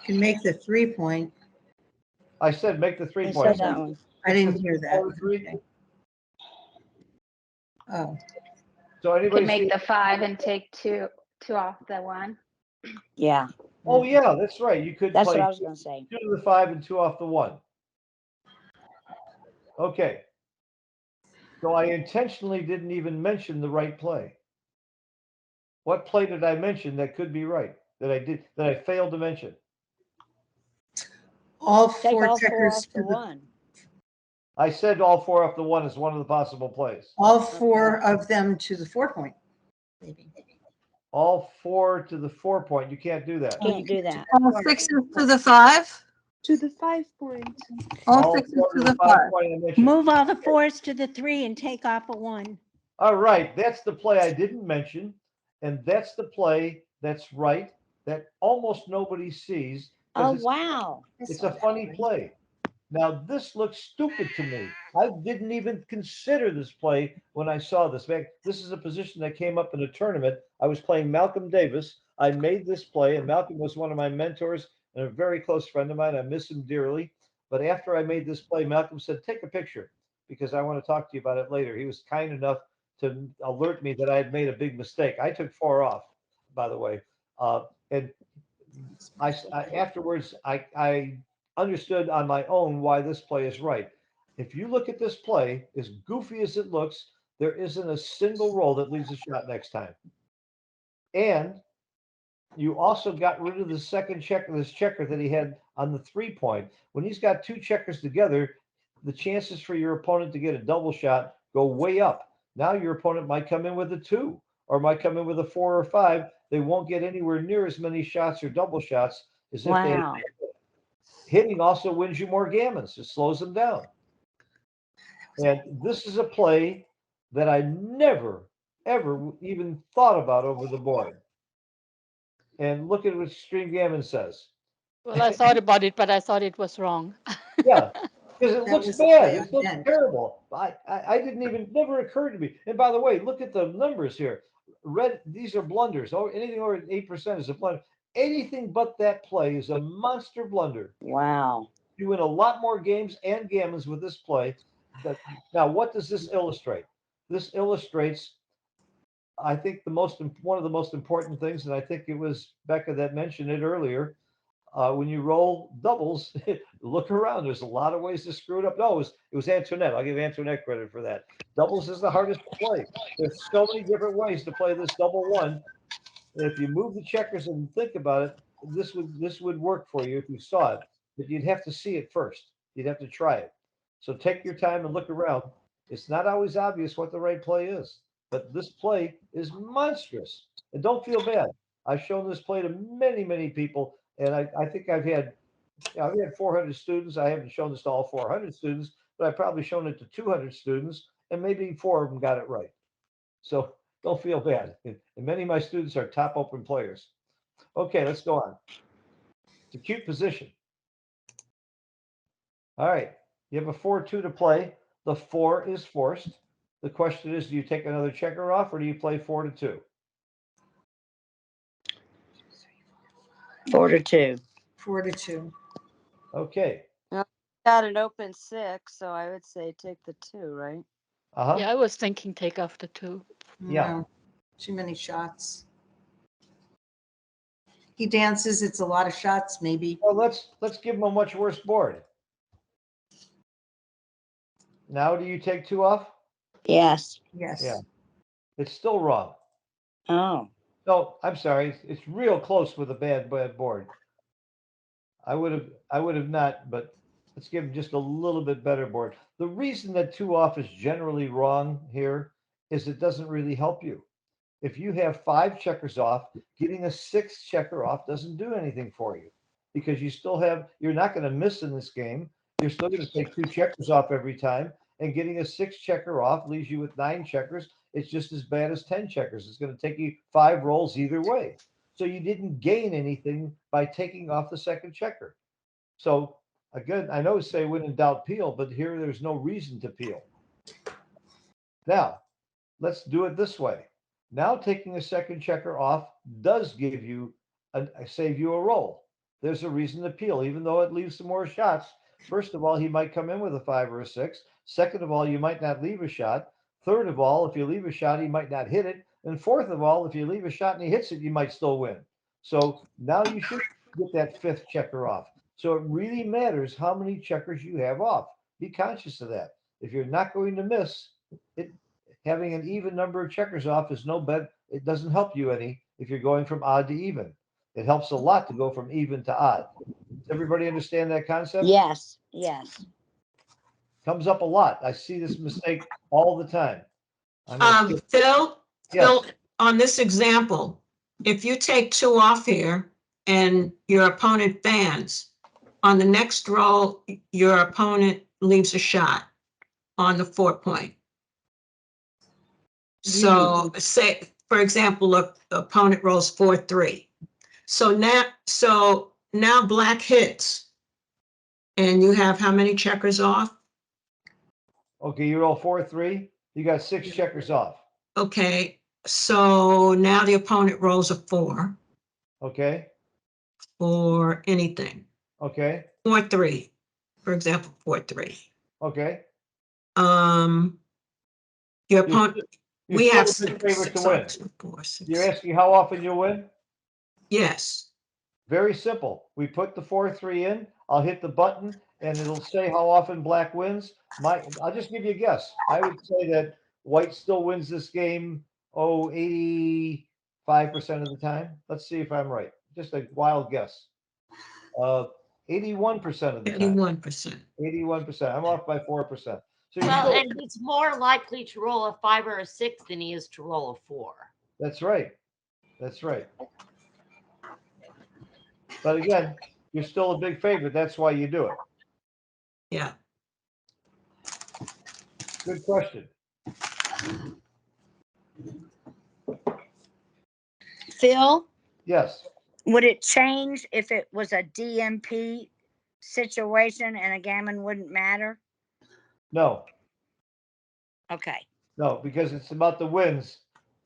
You can make the 3 point. I said make the 3 I point. said that one. I didn't hear that. 4-3. Okay. Oh, So You anybody can make see? the 5 and take two off the 1. Yeah, Oh yeah, that's right. You could that's what play I was going to say. 2 to the 5 and 2 off the 1. Okay. So I intentionally didn't even mention the right play. What play did I mention that could be right? That I failed to mention? all Take 4 all 4 checkers off to the the, 1. I said all 4 off the 1 is one of the possible plays. all 4 of them to the 4 point. Maybe. All 4 to the 4 point. You can't do that. Can't do that. All 6s to the 5. To the 5 point. All 6s 4 to the 5. point I mentioned. Move all the 4s to the 3 and take off a 1. All right, that's the play I didn't mention, and that's the play that's right that almost nobody sees. Oh, It's, wow. it's a funny play. Now this looks stupid to me. I didn't even consider this play when I saw this. This is a position that came up in a tournament. I was playing Malcolm Davis. I made this play, and Malcolm was one of my mentors and a very close friend of mine. I miss him dearly. But after I made this play, Malcolm said, "Take a picture because I want to talk to you about it later." He was kind enough to alert me that I had made a big mistake. I took 4 off, by the way. And I afterwards, I understood on my own why this play is right. If you look at this play, as goofy as it looks, there isn't a single roll that leaves a shot next time. And you also got rid of the second checker, this checker that he had on the 3 point. When he's got 2 checkers together, the chances for your opponent to get a double shot go way up. Now your opponent might come in with a 2 or might come in with a 4 or 5. They won't get anywhere near as many shots or double shots as if they. Wow. Hitting also wins you more gammons. It slows them down. And this is a play that I never, ever even thought about over the board. And look at what Extreme Gammon says. Well, I thought about it, but I thought it was wrong. Yeah, because it That looks was the bad. play It I looks meant. terrible. I didn't even, never occurred to me. And by the way, look at the numbers here. Red, these are blunders. Oh, anything over 8% is a blunder. Anything but that play is a monster blunder. Wow. You win a lot more games and gammons with this play. Now, what does this illustrate? This illustrates, I think, one of the most important things, and I think it was Becca that mentioned it earlier. When you roll doubles, look around. There's a lot of ways to screw it up. No, it was Antoinette. I'll give Antoinette credit for that. Doubles is the hardest to play. There's so many different ways to play this double 1. If you move the checkers and think about it, this would work for you if you saw it. But you'd have to see it first. You'd have to try it. So take your time and look around. It's not always obvious what the right play is, but this play is monstrous. And don't feel bad. I've shown this play to many, many people, and I think I've had 400 students. I haven't shown this to all 400 students, but I've probably shown it to 200 students, and maybe 4 of them got it right. So don't feel bad. And many of my students are top open players. Okay, let's go on. It's a cute position. All right, you have a 4-2 to play. The 4 is forced. The question is, do you take another checker off or do you play 4-2? 4-2. 4-2. Okay. Now, got an open 6, so I would say take the 2, right? Uh-huh. Yeah, I was thinking take off the 2. Yeah. No, too many shots. He dances, it's a lot of shots, maybe. Well, let's give him a much worse board. Now, do you take 2 off? Yes. Yes. Yeah. It's still wrong. Oh. No, I'm sorry. It's real close with a bad board. I would have not, but let's give him just a little bit better board. The reason that 2 off is generally wrong here is it doesn't really help you. If you have 5 checkers off, getting a 6th checker off doesn't do anything for you because you're not going to miss in this game. You're still going to take 2 checkers off every time, and getting a 6th checker off leaves you with 9 checkers. It's just as bad as 10 checkers. It's going to take you 5 rolls either way. So you didn't gain anything by taking off the second checker. So again, I know say when in doubt peel, but here there's no reason to peel. Now, let's do it this way. Now taking a second checker off does give you save you a roll. There's a reason to peel, even though it leaves some more shots. First of all, he might come in with a 5 or a 6. Second of all, you might not leave a shot. Third of all, if you leave a shot, he might not hit it. And fourth of all, if you leave a shot and he hits it, you might still win. So now you should get that 5th checker off. So it really matters how many checkers you have off. Be conscious of that. If you're not going to miss, having an even number of checkers off is no bet. It doesn't help you any if you're going from odd to even. It helps a lot to go from even to odd. Does everybody understand that concept? Yes. Yes. Comes up a lot. I see this mistake all the time. Phil, Yes. on this example, if you take 2 off here and your opponent fans, on the next roll, your opponent leaves a shot on the 4 point. So say, for example, the opponent rolls 4-3. So now black hits, and you have how many checkers off? Okay, you roll 4-3. You got 6 checkers off. Okay, so now the opponent rolls a 4 Okay. or anything. Okay. 4-3, for example, 4-3. Okay. Your opponent. You're We still have the 6. favorite to 6 win. off, 2, 4, 6. You're asking how often you win? Yes. Very simple. We put the 4-3 in. I'll hit the button, and it'll say how often black wins. I'll just give you a guess. I would say that white still wins this game, 85% of the time. Let's see if I'm right. Just a wild guess. 81% of the time. 81%. 81%. I'm off by 4%. So Well, and he's more likely to roll a 5 or a 6 than he is to roll a 4. That's right. That's right. But again, you're still a big favorite. That's why you do it. Yeah. Good question. Phil, Yes. would it change if it was a DMP situation and a gammon wouldn't matter? No. Okay. No, because it's about the wins,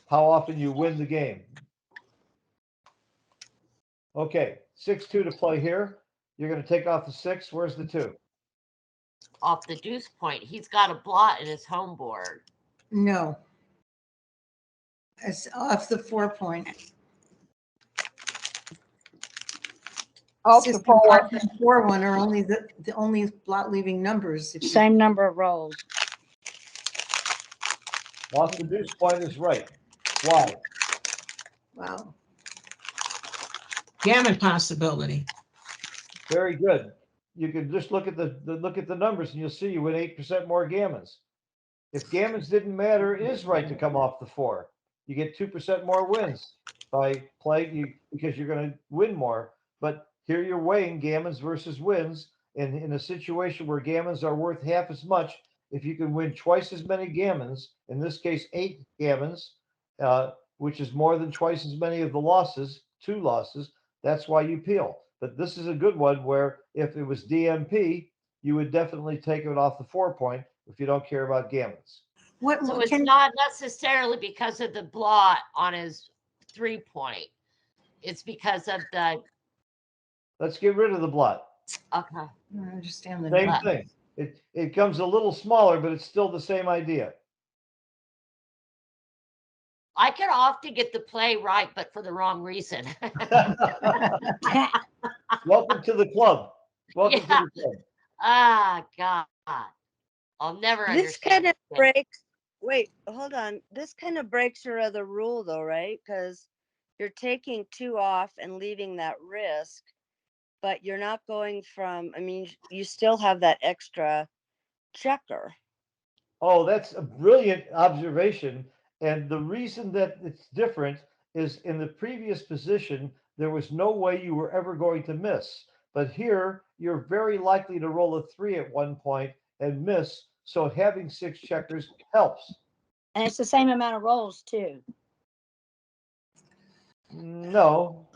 how often you win the game. Okay, 6-2 to play here. You're going to take off the 6. Where's the 2? Off the deuce point. He's got a blot in his home board. No. It's off the 4 point. Off the 4. 4 1 are only the only blot leaving numbers. Same number of rolls. Off the deuce point is right. Why? Wow. Gammon possibility. Very good. You can just look at the numbers and you'll see you win 8% more gammons. If gammons didn't matter, it is right to come off the 4. You get 2% more wins by playing you because you're going to win more. But here you're weighing gammons versus wins, and in a situation where gammons are worth half as much, if you can win twice as many gammons, in this case 8 gammons, which is more than twice as many of the losses, 2 losses, that's why you peel. But this is a good one where if it was DMP, you would definitely take it off the 4 point if you don't care about gammons. So it's not necessarily because of the blot on his 3 point. It's because of the. Let's get rid of the blot. Okay. I understand the Same thing. It comes a little smaller, but it's still the same idea. I can often get the play right, but for the wrong reason. Welcome to the club. Welcome to the club. Ah, God. I'll never This understand. kind of breaks. Wait, hold on. This kind of breaks your other rule, though, right? Because you're taking 2 off and leaving that risk, but you're not going from. I mean, you still have that extra checker. Oh, that's a brilliant observation. And the reason that it's different is in the previous position, there was no way you were ever going to miss. But here, you're very likely to roll a 3 at one point and miss. So having 6 checkers helps. And it's the same amount of rolls too. No.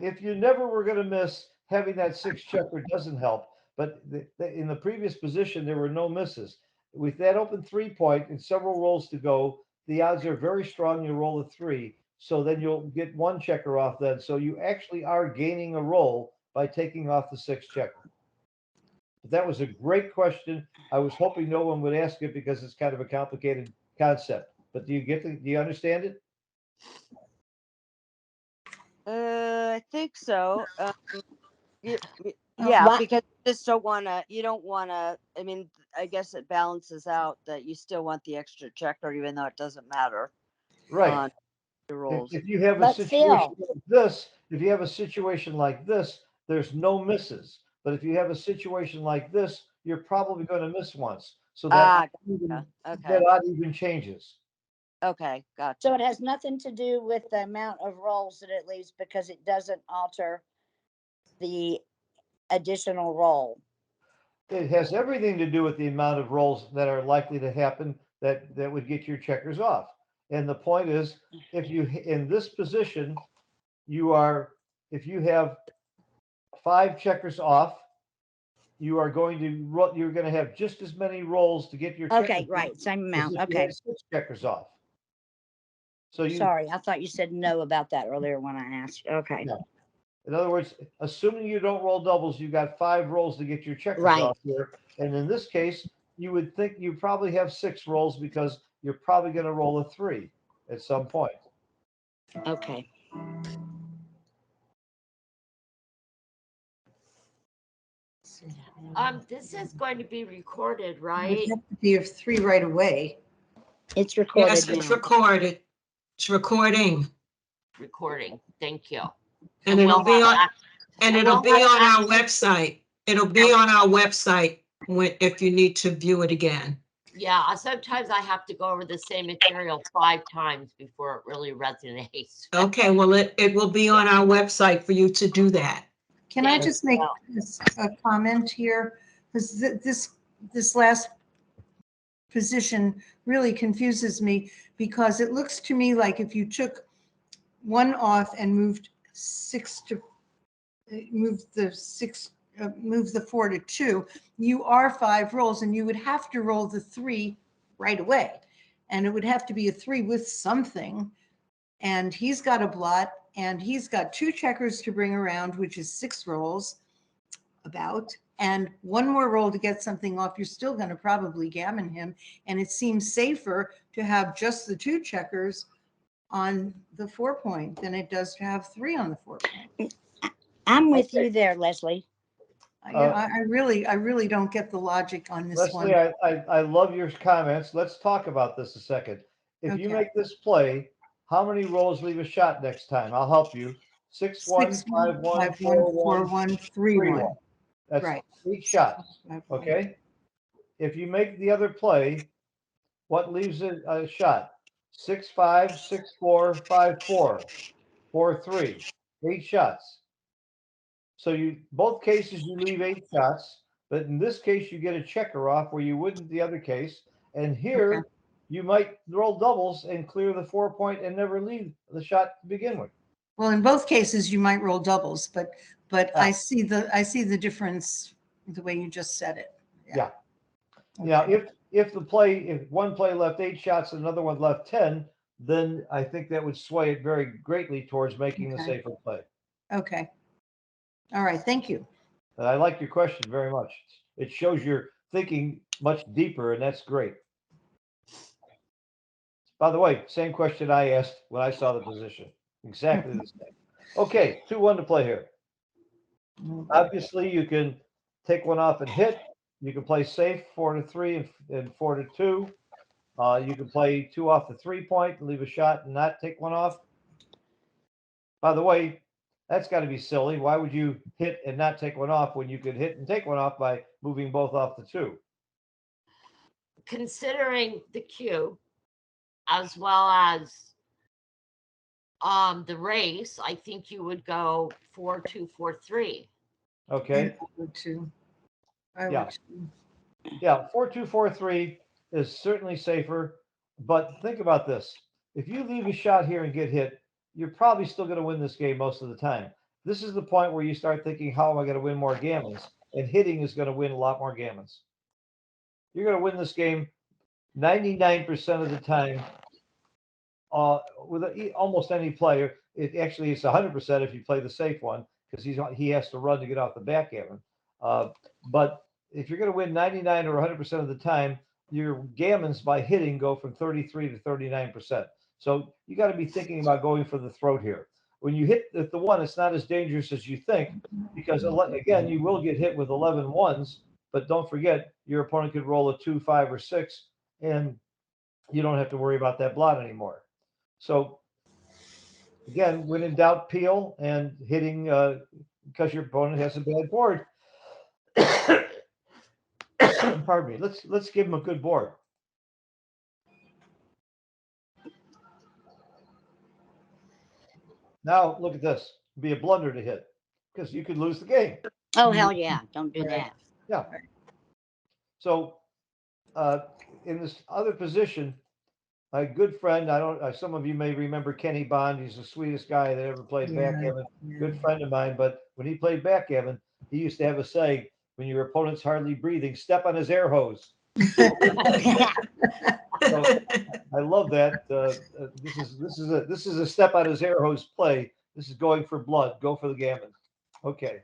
If you never were going to miss, having that 6 checker doesn't help. But in the previous position, there were no misses. With that open 3 point and several rolls to go, the odds are very strong you roll a 3. So then you'll get 1 checker off then. So you actually are gaining a roll by taking off the 6 checker. But that was a great question. I was hoping no one would ask it because it's kind of a complicated concept. But do you understand it? I think so. Yeah, because you just don't want to. You don't want to. I mean, I guess it balances out that you still want the extra checker, even though it doesn't matter. Right. On your rolls. If you have a situation like this, there's no misses. But if you have a situation like this, you're probably going to miss once. So that odd even changes. Okay, gotcha. So it has nothing to do with the amount of rolls that it leaves because it doesn't alter the additional roll. It has everything to do with the amount of rolls that are likely to happen that would get your checkers off. And the point is, if you in this position, if you have 5 checkers off, you're going to have just as many rolls to get your checkers. Okay, right, same amount. If you Okay. had 6 checkers off. So Sorry, I thought you said no about that earlier when I asked. Okay. Yeah. In other words, assuming you don't roll doubles, you got 5 rolls to get your checkers off here. And in this case, you would think you probably have 6 rolls because you're probably going to roll a 3 at some point. Okay. This is going to be recorded, It right? would have to be of 3 right away. It's recorded. Yes, it's recorded. It's recording. Recording. Thank you. And it'll be on our website. It'll be on our website if you need to view it again. Yeah, sometimes I have to go over the same material 5 times before it really resonates. Okay, well, it will be on our website for you to do that. Can I just make a comment here? Because this last position really confuses me because it looks to me like if you took 1 off and moved the 4 to 2, you are 5 rolls, and you would have to roll the 3 right away, and it would have to be a 3 with something. And he's got a blot, and he's got 2 checkers to bring around, which is 6 rolls about, and 1 more roll to get something off. You're still going to probably gammon him, and it seems safer to have just the 2 checkers on the 4 point than it does to have 3 on the 4 point. I'm with you there, Leslie. I really don't get the logic on this Leslie, one. I love your comments. Let's talk about this a second. If you make this play, how many rolls leave a shot next time? I'll help you. 6-1, 5-1, 4-1, 3-1. That's right. 8 shots. Okay. If you make the other play, What leaves a shot? 6-5, 6-4, 5-4, 4-3, 8 shots. So both cases you leave 8 shots, but in this case you get a checker off where you wouldn't the other case. And here Okay. you might roll doubles and clear the 4 point and never leave the shot to begin with. Well, in both cases, you might roll doubles, but I Yeah. see the difference the way you just said it. Yeah. Now, if one play left 8 shots and another one left 10, then I think that would sway it very greatly towards making the Okay. safer play. Okay. All right. Thank you. And I like your question very much. It shows you're thinking much deeper, and that's great. By the way, same question I asked when I saw the position. Exactly the same. Okay, 2-1 to play here. Obviously, you can take one off and hit. You can play safe 4-3 and 4-2. You can play 2 off the 3 point, leave a shot and not take one off. By the way, that's got to be silly. Why would you hit and not take one off when you could hit and take one off by moving both off the 2? Considering the cue as well as the race, I think you would go 4-2, 4-3. Okay. I would too. I Yeah. would too. Yeah, 4-2, 4-3 is certainly safer. But think about this. If you leave a shot here and get hit, you're probably still going to win this game most of the time. This is the point where you start thinking, how am I going to win more gammons? And hitting is going to win a lot more gammons. You're going to win this game 99% of the time with almost any player. It actually is 100% if you play the safe one, because he has to run to get off the backgammon. But if you're going to win 99 or 100% of the time, your gammons by hitting go from 33 to 39%. So you got to be thinking about going for the throat here. When you hit the 1, it's not as dangerous as you think, because again, you will get hit with 11 ones, but don't forget your opponent could roll a 2, 5, or 6, and you don't have to worry about that blot anymore. So again, when in doubt, peel and hitting because your opponent has a bad board. Pardon me. Let's give him a good board. Now look at this. It'd be a blunder to hit because you could lose the game. Oh, hell yeah. Don't do that. Yeah. So in this other position, a good friend, some of you may remember Kenny Bond. He's the sweetest guy that ever played backgammon. Good friend of mine. But when he played backgammon, he used to have a saying, when your opponent's hardly breathing, step on his air hose. So I love that. This is a step on his air hose play. This is going for blood. Go for the gammon. Okay.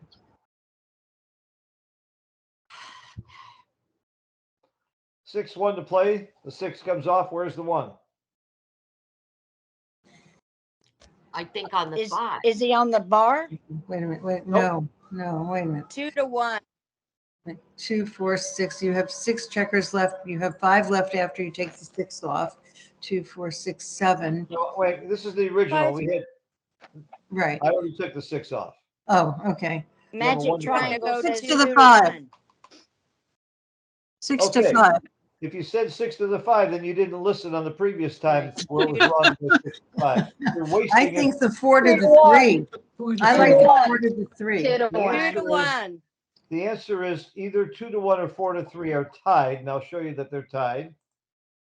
6-1 to play. The 6 comes off. Where's the 1? I think on the 5. Is he on the bar? Wait a minute. Wait, Nope. no, wait a minute. 2-1. 2, 4, 6. You have 6 checkers left. You have 5 left after you take the 6 off. 2, 4, 6, 7. No, wait, this is the original. We had. Right. I already took the 6 off. Oh, okay. Magic triangle. 6 to the 5. 6 to Okay. 5. If you said 6 to the 5, then you didn't listen on the previous time where it was wrong. 6 to 5. You're wasting I think the 4 to the 3. I like the 4 to the 3. 2 to 1. 2-1. The answer is either 2-1 or 4-3 are tied. And I'll show you that they're tied.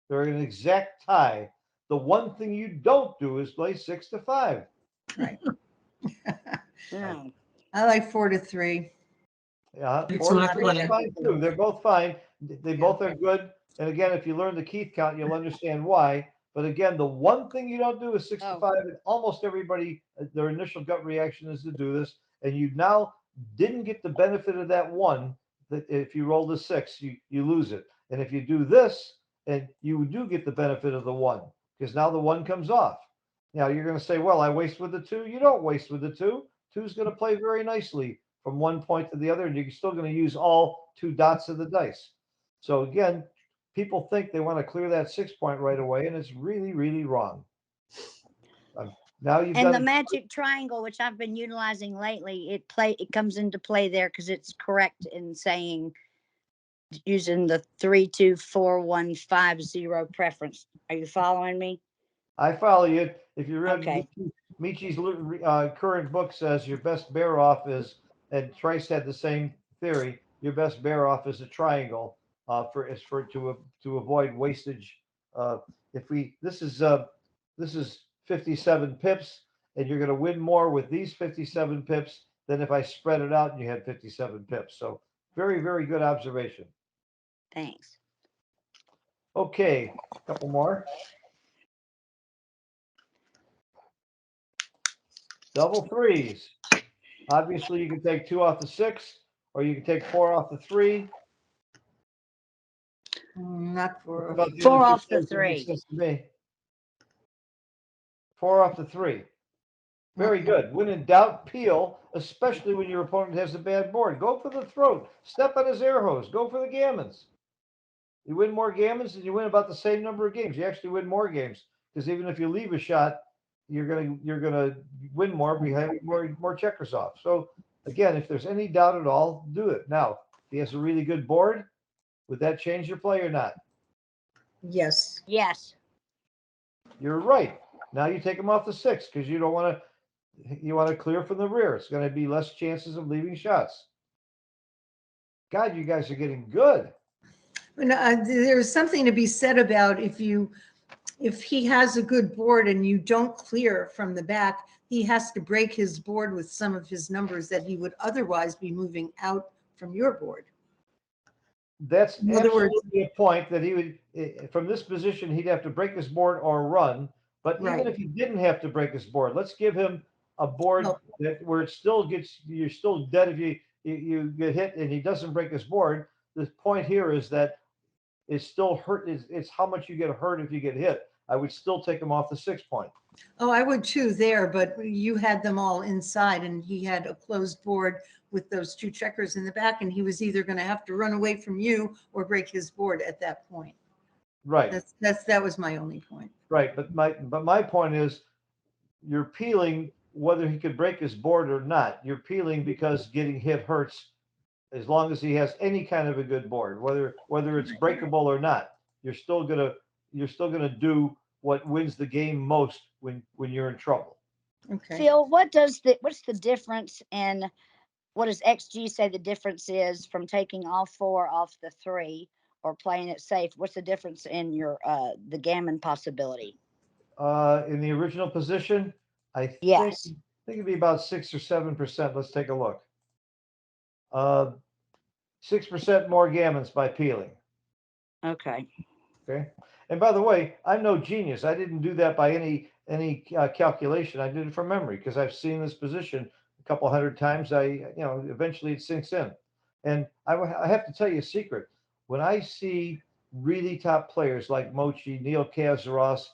They're an exact tie. The one thing you don't do is play 6 to 5. Right. No. I like 4 to 3. Yeah, It's 4 to my 3 is play. fine too. They're both fine. They both are good. And again, if you learn the Keith count, you'll understand why. But again, the one thing you don't do is 6 to 5. And almost everybody, their initial gut reaction is to do this. And you now didn't get the benefit of that 1. That if you roll the 6, you lose it. And if you do this, and you do get the benefit of the 1, because now the 1 comes off. Now you're going to say, well, I waste with the 2. You don't waste with the 2. 2 is going to play very nicely from one point to the other, and you're still going to use all 2 dots of the dice. So again, people think they want to clear that 6 point right away, and it's really, really wrong. Now you've And done the magic triangle, which I've been utilizing lately, it comes into play there because it's correct in saying using the 3-2-4-1-5-0 preference. Are you following me? I follow you. If you read Okay. Michi's current book says your best bear off is, and Trice had the same theory. Your best bear off is a triangle. To avoid wastage. This is 57 pips, and you're going to win more with these 57 pips than if I spread it out and you had 57 pips. So very, very good observation. Thanks. Okay, a couple more. Double threes. Obviously, you can take 2 off the 6, or you can take 4 off the 3. Not for, About the 4 other two off the players, that makes 3. sense to me. 4 off the 3. Very good. When in doubt, peel, especially when your opponent has a bad board. Go for the throat. Step on his air hose. Go for the gammons. You win more gammons and you win about the same number of games. You actually win more games because even if you leave a shot, you're gonna win more by having more checkers off. So again, if there's any doubt at all, do it. Now, if he has a really good board, would that change your play or not? yes. Yes. You're right. Now you take him off the 6 because you don't want to. You want to clear from the rear. It's going to be less chances of leaving shots. God, you guys are getting good. There's something to be said about if he has a good board and you don't clear from the back, he has to break his board with some of his numbers that he would otherwise be moving out from your board. That's In other words, absolutely a point that he would, from this position, he'd have to break his board or run. But even Right. if he didn't have to break his board, let's give him a board Oh. where it still gets, you're still dead if you get hit and he doesn't break his board. The point here is that it's still hurt. It's how much you get hurt if you get hit. I would still take him off the 6 point. Oh, I would too there, but you had them all inside and he had a closed board with those 2 checkers in the back, and he was either going to have to run away from you or break his board at that point. Right. That was my only point. Right. But my point is you're peeling whether he could break his board or not. You're peeling because getting hit hurts as long as he has any kind of a good board, whether it's breakable or not. You're still gonna do what wins the game most when you're in trouble. Okay. Phil, what's the difference in what does XG say the difference is from taking all 4 off the 3 or playing it safe? What's the difference in your the gammon possibility? In the original position, I think Yes. it'd be about 6 or 7%. Let's take a look. 6% more gammons by peeling. Okay. Okay. And by the way, I'm no genius. I didn't do that by any calculation. I did it from memory because I've seen this position a couple hundred times. Eventually it sinks in. And I have to tell you a secret. When I see really top players like Mochi, Neil Kazaros,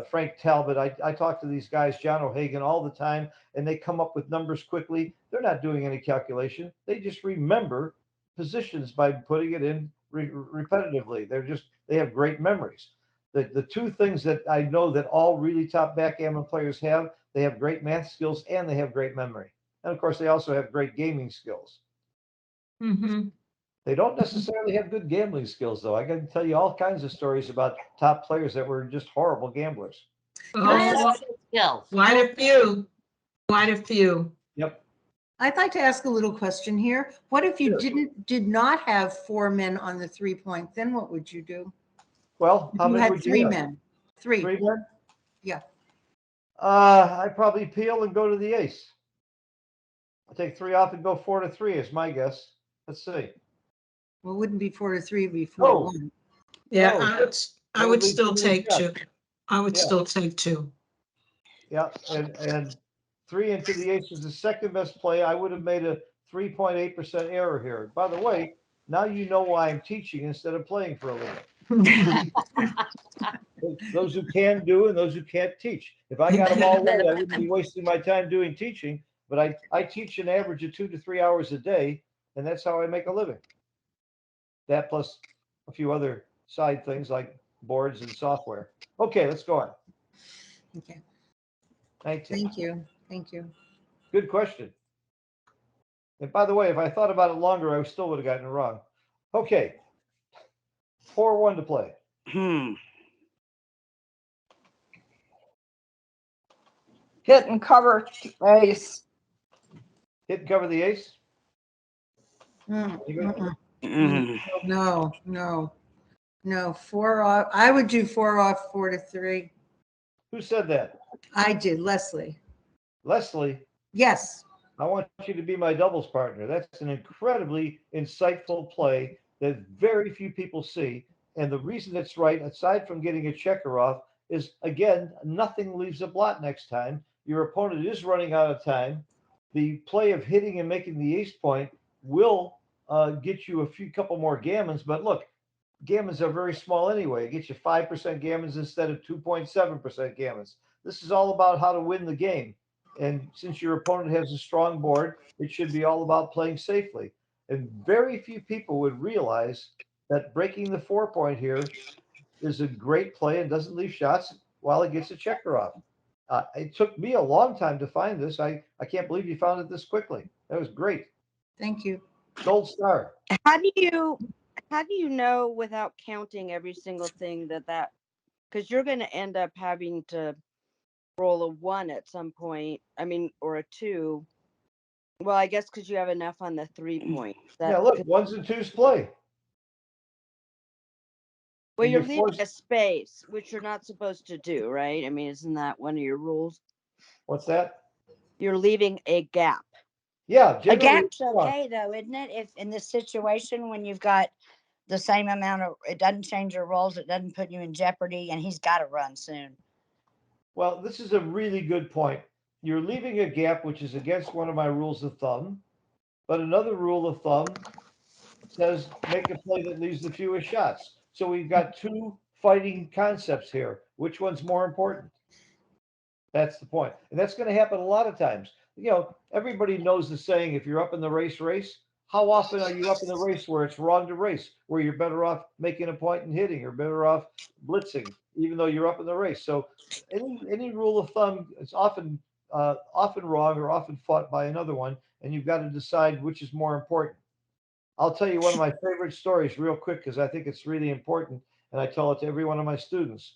Frank Talbot, I talk to these guys, John O'Hagan, all the time, and they come up with numbers quickly. They're not doing any calculation. They just remember positions by putting it in repetitively. They have great memories. The 2 things that I know that all really top backgammon players have, they have great math skills and they have great memory. And of course, they also have great gaming skills. Mm-hmm. They don't necessarily have good gambling skills, though. I can tell you all kinds of stories about top players that were just horrible gamblers. Oh, Skills. quite a few. Quite a few. Yep. I'd like to ask a little question here. What if you Sure. did not have 4 men on the 3 point? Then what would you do? Well, how You many had would you 3 have? men. 3. 3 men? Yeah. I'd probably peel and go to the ace. I'll take 3 off and go 4 to 3 is my guess. Let's see. Well, it wouldn't be 4 to 3, it'd be 4 to 1. Yeah, No, I would that would leave still too many take 2. shots. I would Yeah. still take 2. Yeah, and 3 into the ace is the second best play. I would have made a 3.8% error here. By the way, now you know why I'm teaching instead of playing for a living. Those who can do and those who can't teach. If I got them all right, I wouldn't be wasting my time doing teaching. But I teach an average of 2 to 3 hours a day, and that's how I make a living. That plus a few other side things like boards and software. Okay, let's go on. Okay. 19. Thank you. Thank you. Good question. And by the way, if I thought about it longer, I still would have gotten it wrong. Okay, 4-1 to play. Hit and cover ace. Hit and cover the ace. No, 4 off. I would do 4 off, 4 to 3. Who said that? I did, Leslie. Leslie. Yes. I want you to be my doubles partner. That's an incredibly insightful play that very few people see. And the reason it's right, aside from getting a checker off, is again, nothing leaves a blot next time. Your opponent is running out of time. The play of hitting and making the ace point will get you a couple more gammons. But look, gammons are very small anyway. It gets you 5% gammons instead of 2.7% gammons. This is all about how to win the game. And since your opponent has a strong board, it should be all about playing safely. And very few people would realize that breaking the 4-point here is a great play and doesn't leave shots while it gets a checker off. It took me a long time to find this. I can't believe you found it this quickly. That was great. Thank you. Gold star. How do you know without counting every single thing that because you're going to end up having to roll a 1 at some point, I mean, or a 2. Well, I guess because you have enough on the 3-point. Yeah, look, 1s and 2s play. Well, you're leaving a space, which you're not supposed to do, right? I mean, isn't that one of your rules? What's that? You're leaving a gap. Yeah, a gap's okay though, isn't it? If in this situation when you've got the same amount of, it doesn't change your rolls, it doesn't put you in jeopardy, and he's got to run soon. Well, this is a really good point. You're leaving a gap, which is against one of my rules of thumb. But another rule of thumb says make a play that leaves the fewest shots. So we've got two fighting concepts here. Which one's more important? That's the point. And that's going to happen a lot of times. You know, everybody knows the saying, if you're up in the race, how often are you up in the race where it's wrong to race, where you're better off making a point and hitting or better off blitzing, even though you're up in the race? So any rule of thumb is often wrong or often fought by another one, and you've got to decide which is more important. I'll tell you one of my favorite stories real quick because I think it's really important, and I tell it to every one of my students.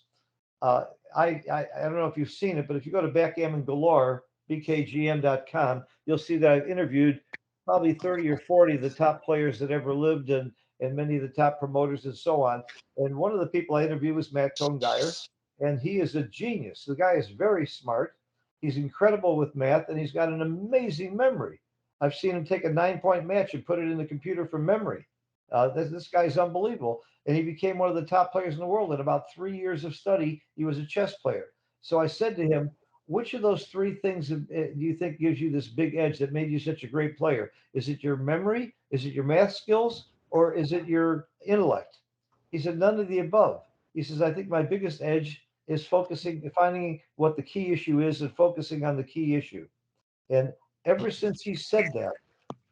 I don't know if you've seen it, but if you go to Backgammon Galore, bkgm.com, you'll see that I've interviewed probably 30 or 40 of the top players that ever lived and many of the top promoters and so on. And one of the people I interviewed was Matt Tongeyer, and he is a genius. The guy is very smart. He's incredible with math, and he's got an amazing memory. I've seen him take a 9-point match and put it in the computer from memory. This guy's unbelievable. And he became one of the top players in the world. In about 3 years of study, he was a chess player. So I said to him, which of those three things do you think gives you this big edge that made you such a great player? Is it your memory? Is it your math skills? Or is it your intellect? He said, none of the above. He says, I think my biggest edge is finding what the key issue is and focusing on the key issue. And ever since he said that,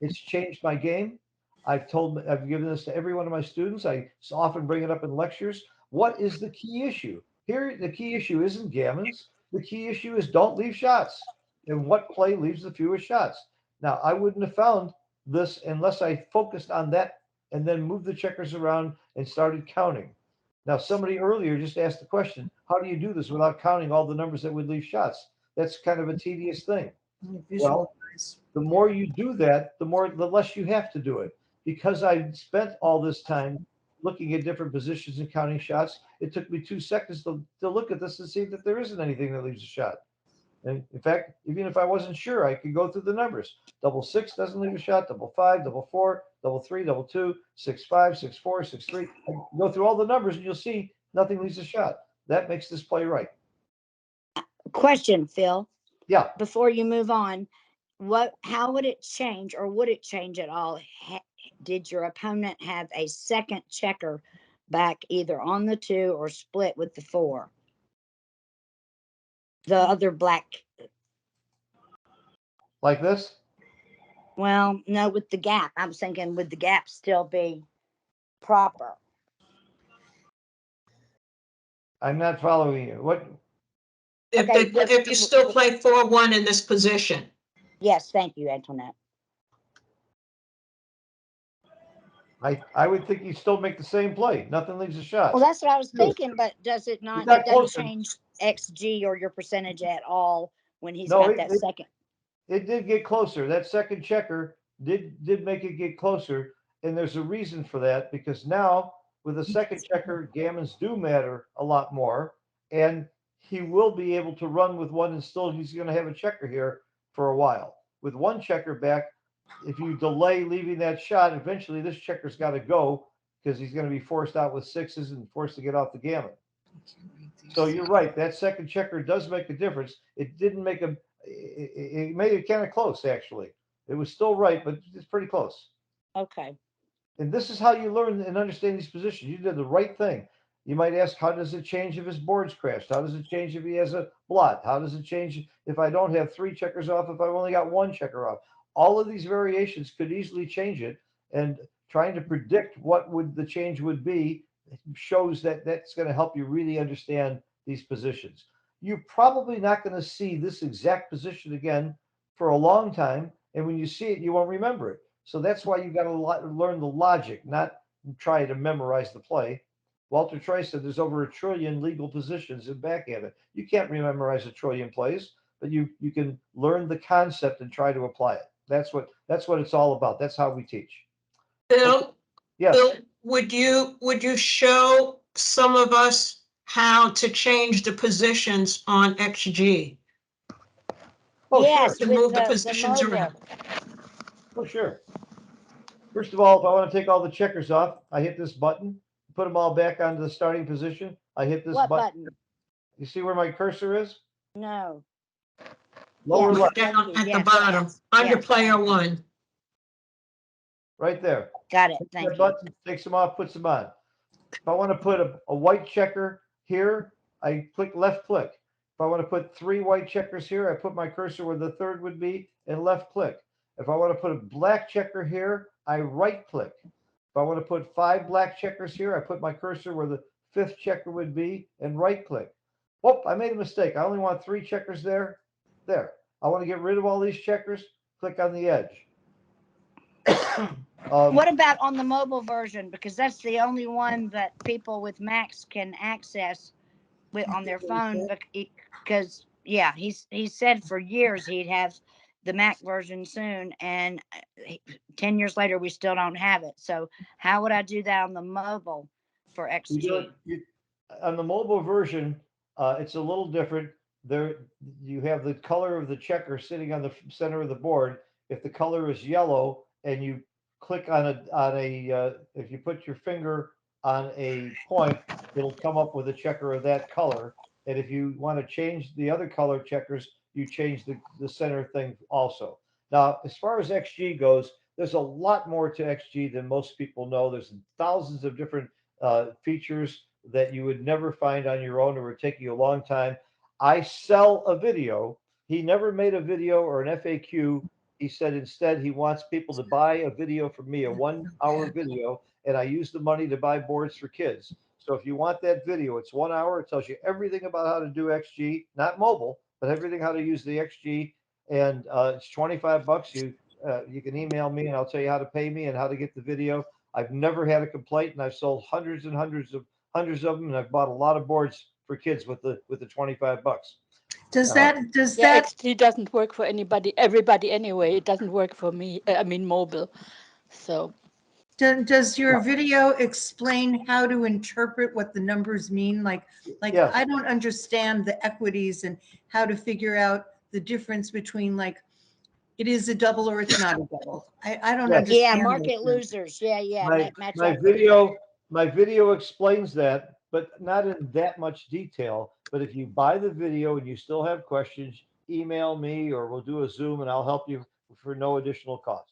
it's changed my game. I've given this to every one of my students. I often bring it up in lectures. What is the key issue? Here, the key issue isn't gammons. The key issue is don't leave shots. And what play leaves the fewest shots? Now, I wouldn't have found this unless I focused on that and then moved the checkers around and started counting. Now, somebody earlier just asked the question, how do you do this without counting all the numbers that would leave shots? That's kind of a tedious thing. Well, the more you do that, the less you have to do it. Because I spent all this time looking at different positions and counting shots, it took me 2 seconds to look at this and see that there isn't anything that leaves a shot. And in fact, even if I wasn't sure, I could go through the numbers. 6 doesn't leave a shot, 5, 4, 3, 2, 6, 5, 6, 4, 6, 3. I go through all the numbers and you'll see nothing leaves a shot. That makes this play right. Question, Phil. Yeah. Before you move on, how would it change, or would it change at all? Did your opponent have a second checker back either on the 2 or split with the 4? The other black. Like this? Well, no, with the gap. I'm thinking, would the gap still be proper? I'm not following you. What? If you still play 4-1 in this position. Yes, thank you, Antoinette. I would think you still make the same play. Nothing leaves a shot. Well, that's what I was Good. thinking, but does it not, got it doesn't closer. change XG or your percentage at all when he's No, got it- that it- second? It did get closer. That second checker did make it get closer, and there's a reason for that because now with a second checker, gammons do matter a lot more, and he will be able to run with one, and still he's going to have a checker here for a while. With one checker back, if you delay leaving that shot, eventually this checker's got to go because he's going to be forced out with sixes and forced to get off the gammon. So you're right. That second checker does make a difference. It didn't make a. It made it kind of close, actually. It was still right, but it's pretty close. Okay. And this is how you learn and understand these positions. You did the right thing. You might ask, how does it change if his board's crashed? How does it change if he has a blot? How does it change if I don't have 3 checkers off, if I've only got 1 checker off? All of these variations could easily change it. And trying to predict what would the change would be shows that that's going to help you really understand these positions. You're probably not going to see this exact position again for a long time. And when you see it, you won't remember it. So that's why you got to learn the logic, not try to memorize the play. Walter Troy said there's over 1 trillion legal positions in backgammon. You can't memorize 1 trillion plays, but you can learn the concept and try to apply it. That's what it's all about. That's how we teach. Bill, Yes. Bill, would you show some of us how to change the positions on XG? Oh, Yes, To with move the the positions mobile. around. Oh, sure. First of all, if I want to take all the checkers off, I hit this button, put them all back onto the starting position. I hit this What button. button? You see where my cursor is? No. Lower Yes, left, Down thank you. at the Yes, bottom, yes, under yes. player 1. right there. Got it. Hit Thank that you. button, takes them off, puts them on. If I want to put a white checker here, I left click. If I want to put 3 white checkers here, I put my cursor where the third would be and left click. If I want to put a black checker here, I right click. If I want to put 5 black checkers here, I put my cursor where the 5th checker would be and right click. Oh, I made a mistake. I only want 3 checkers there. There. I want to get rid of all these checkers. Click on the edge. What about on the mobile version? Because that's the only one that people with Macs can access on their phone. Because yeah, he said for years he'd have the Mac version soon, and 10 years later we still don't have it. So how would I do that on the mobile for XG? On the mobile version, it's a little different. There, you have the color of the checker sitting on the center of the board. If the color is yellow and you click on if you put your finger on a point, it'll come up with a checker of that color. And if you want to change the other color checkers, you change the center thing also. Now, as far as XG goes, there's a lot more to XG than most people know. There's thousands of different features that you would never find on your own or would take you a long time. I sell a video. He never made a video or an FAQ. He said instead he wants people to buy a video from me, a 1-hour video, and I use the money to buy boards for kids. So if you want that video, it's 1 hour. It tells you everything about how to do XG, not mobile, but everything how to use the XG. And it's $25. You can email me and I'll tell you how to pay me and how to get the video. I've never had a complaint, and I've sold hundreds and hundreds of them, and I've bought a lot of boards for kids with the $25. Does Yeah, that XG doesn't work for everybody anyway. It doesn't work for me. I mean, mobile. So does your video explain how to interpret what the numbers mean? Like Yes. I don't understand the equities and how to figure out the difference between like it is a double or it's not a double. I don't Yes. understand. Yeah, those market things. losers. Yeah. Match My equity. video explains that, but not in that much detail. But if you buy the video and you still have questions, email me or we'll do a Zoom and I'll help you for no additional cost.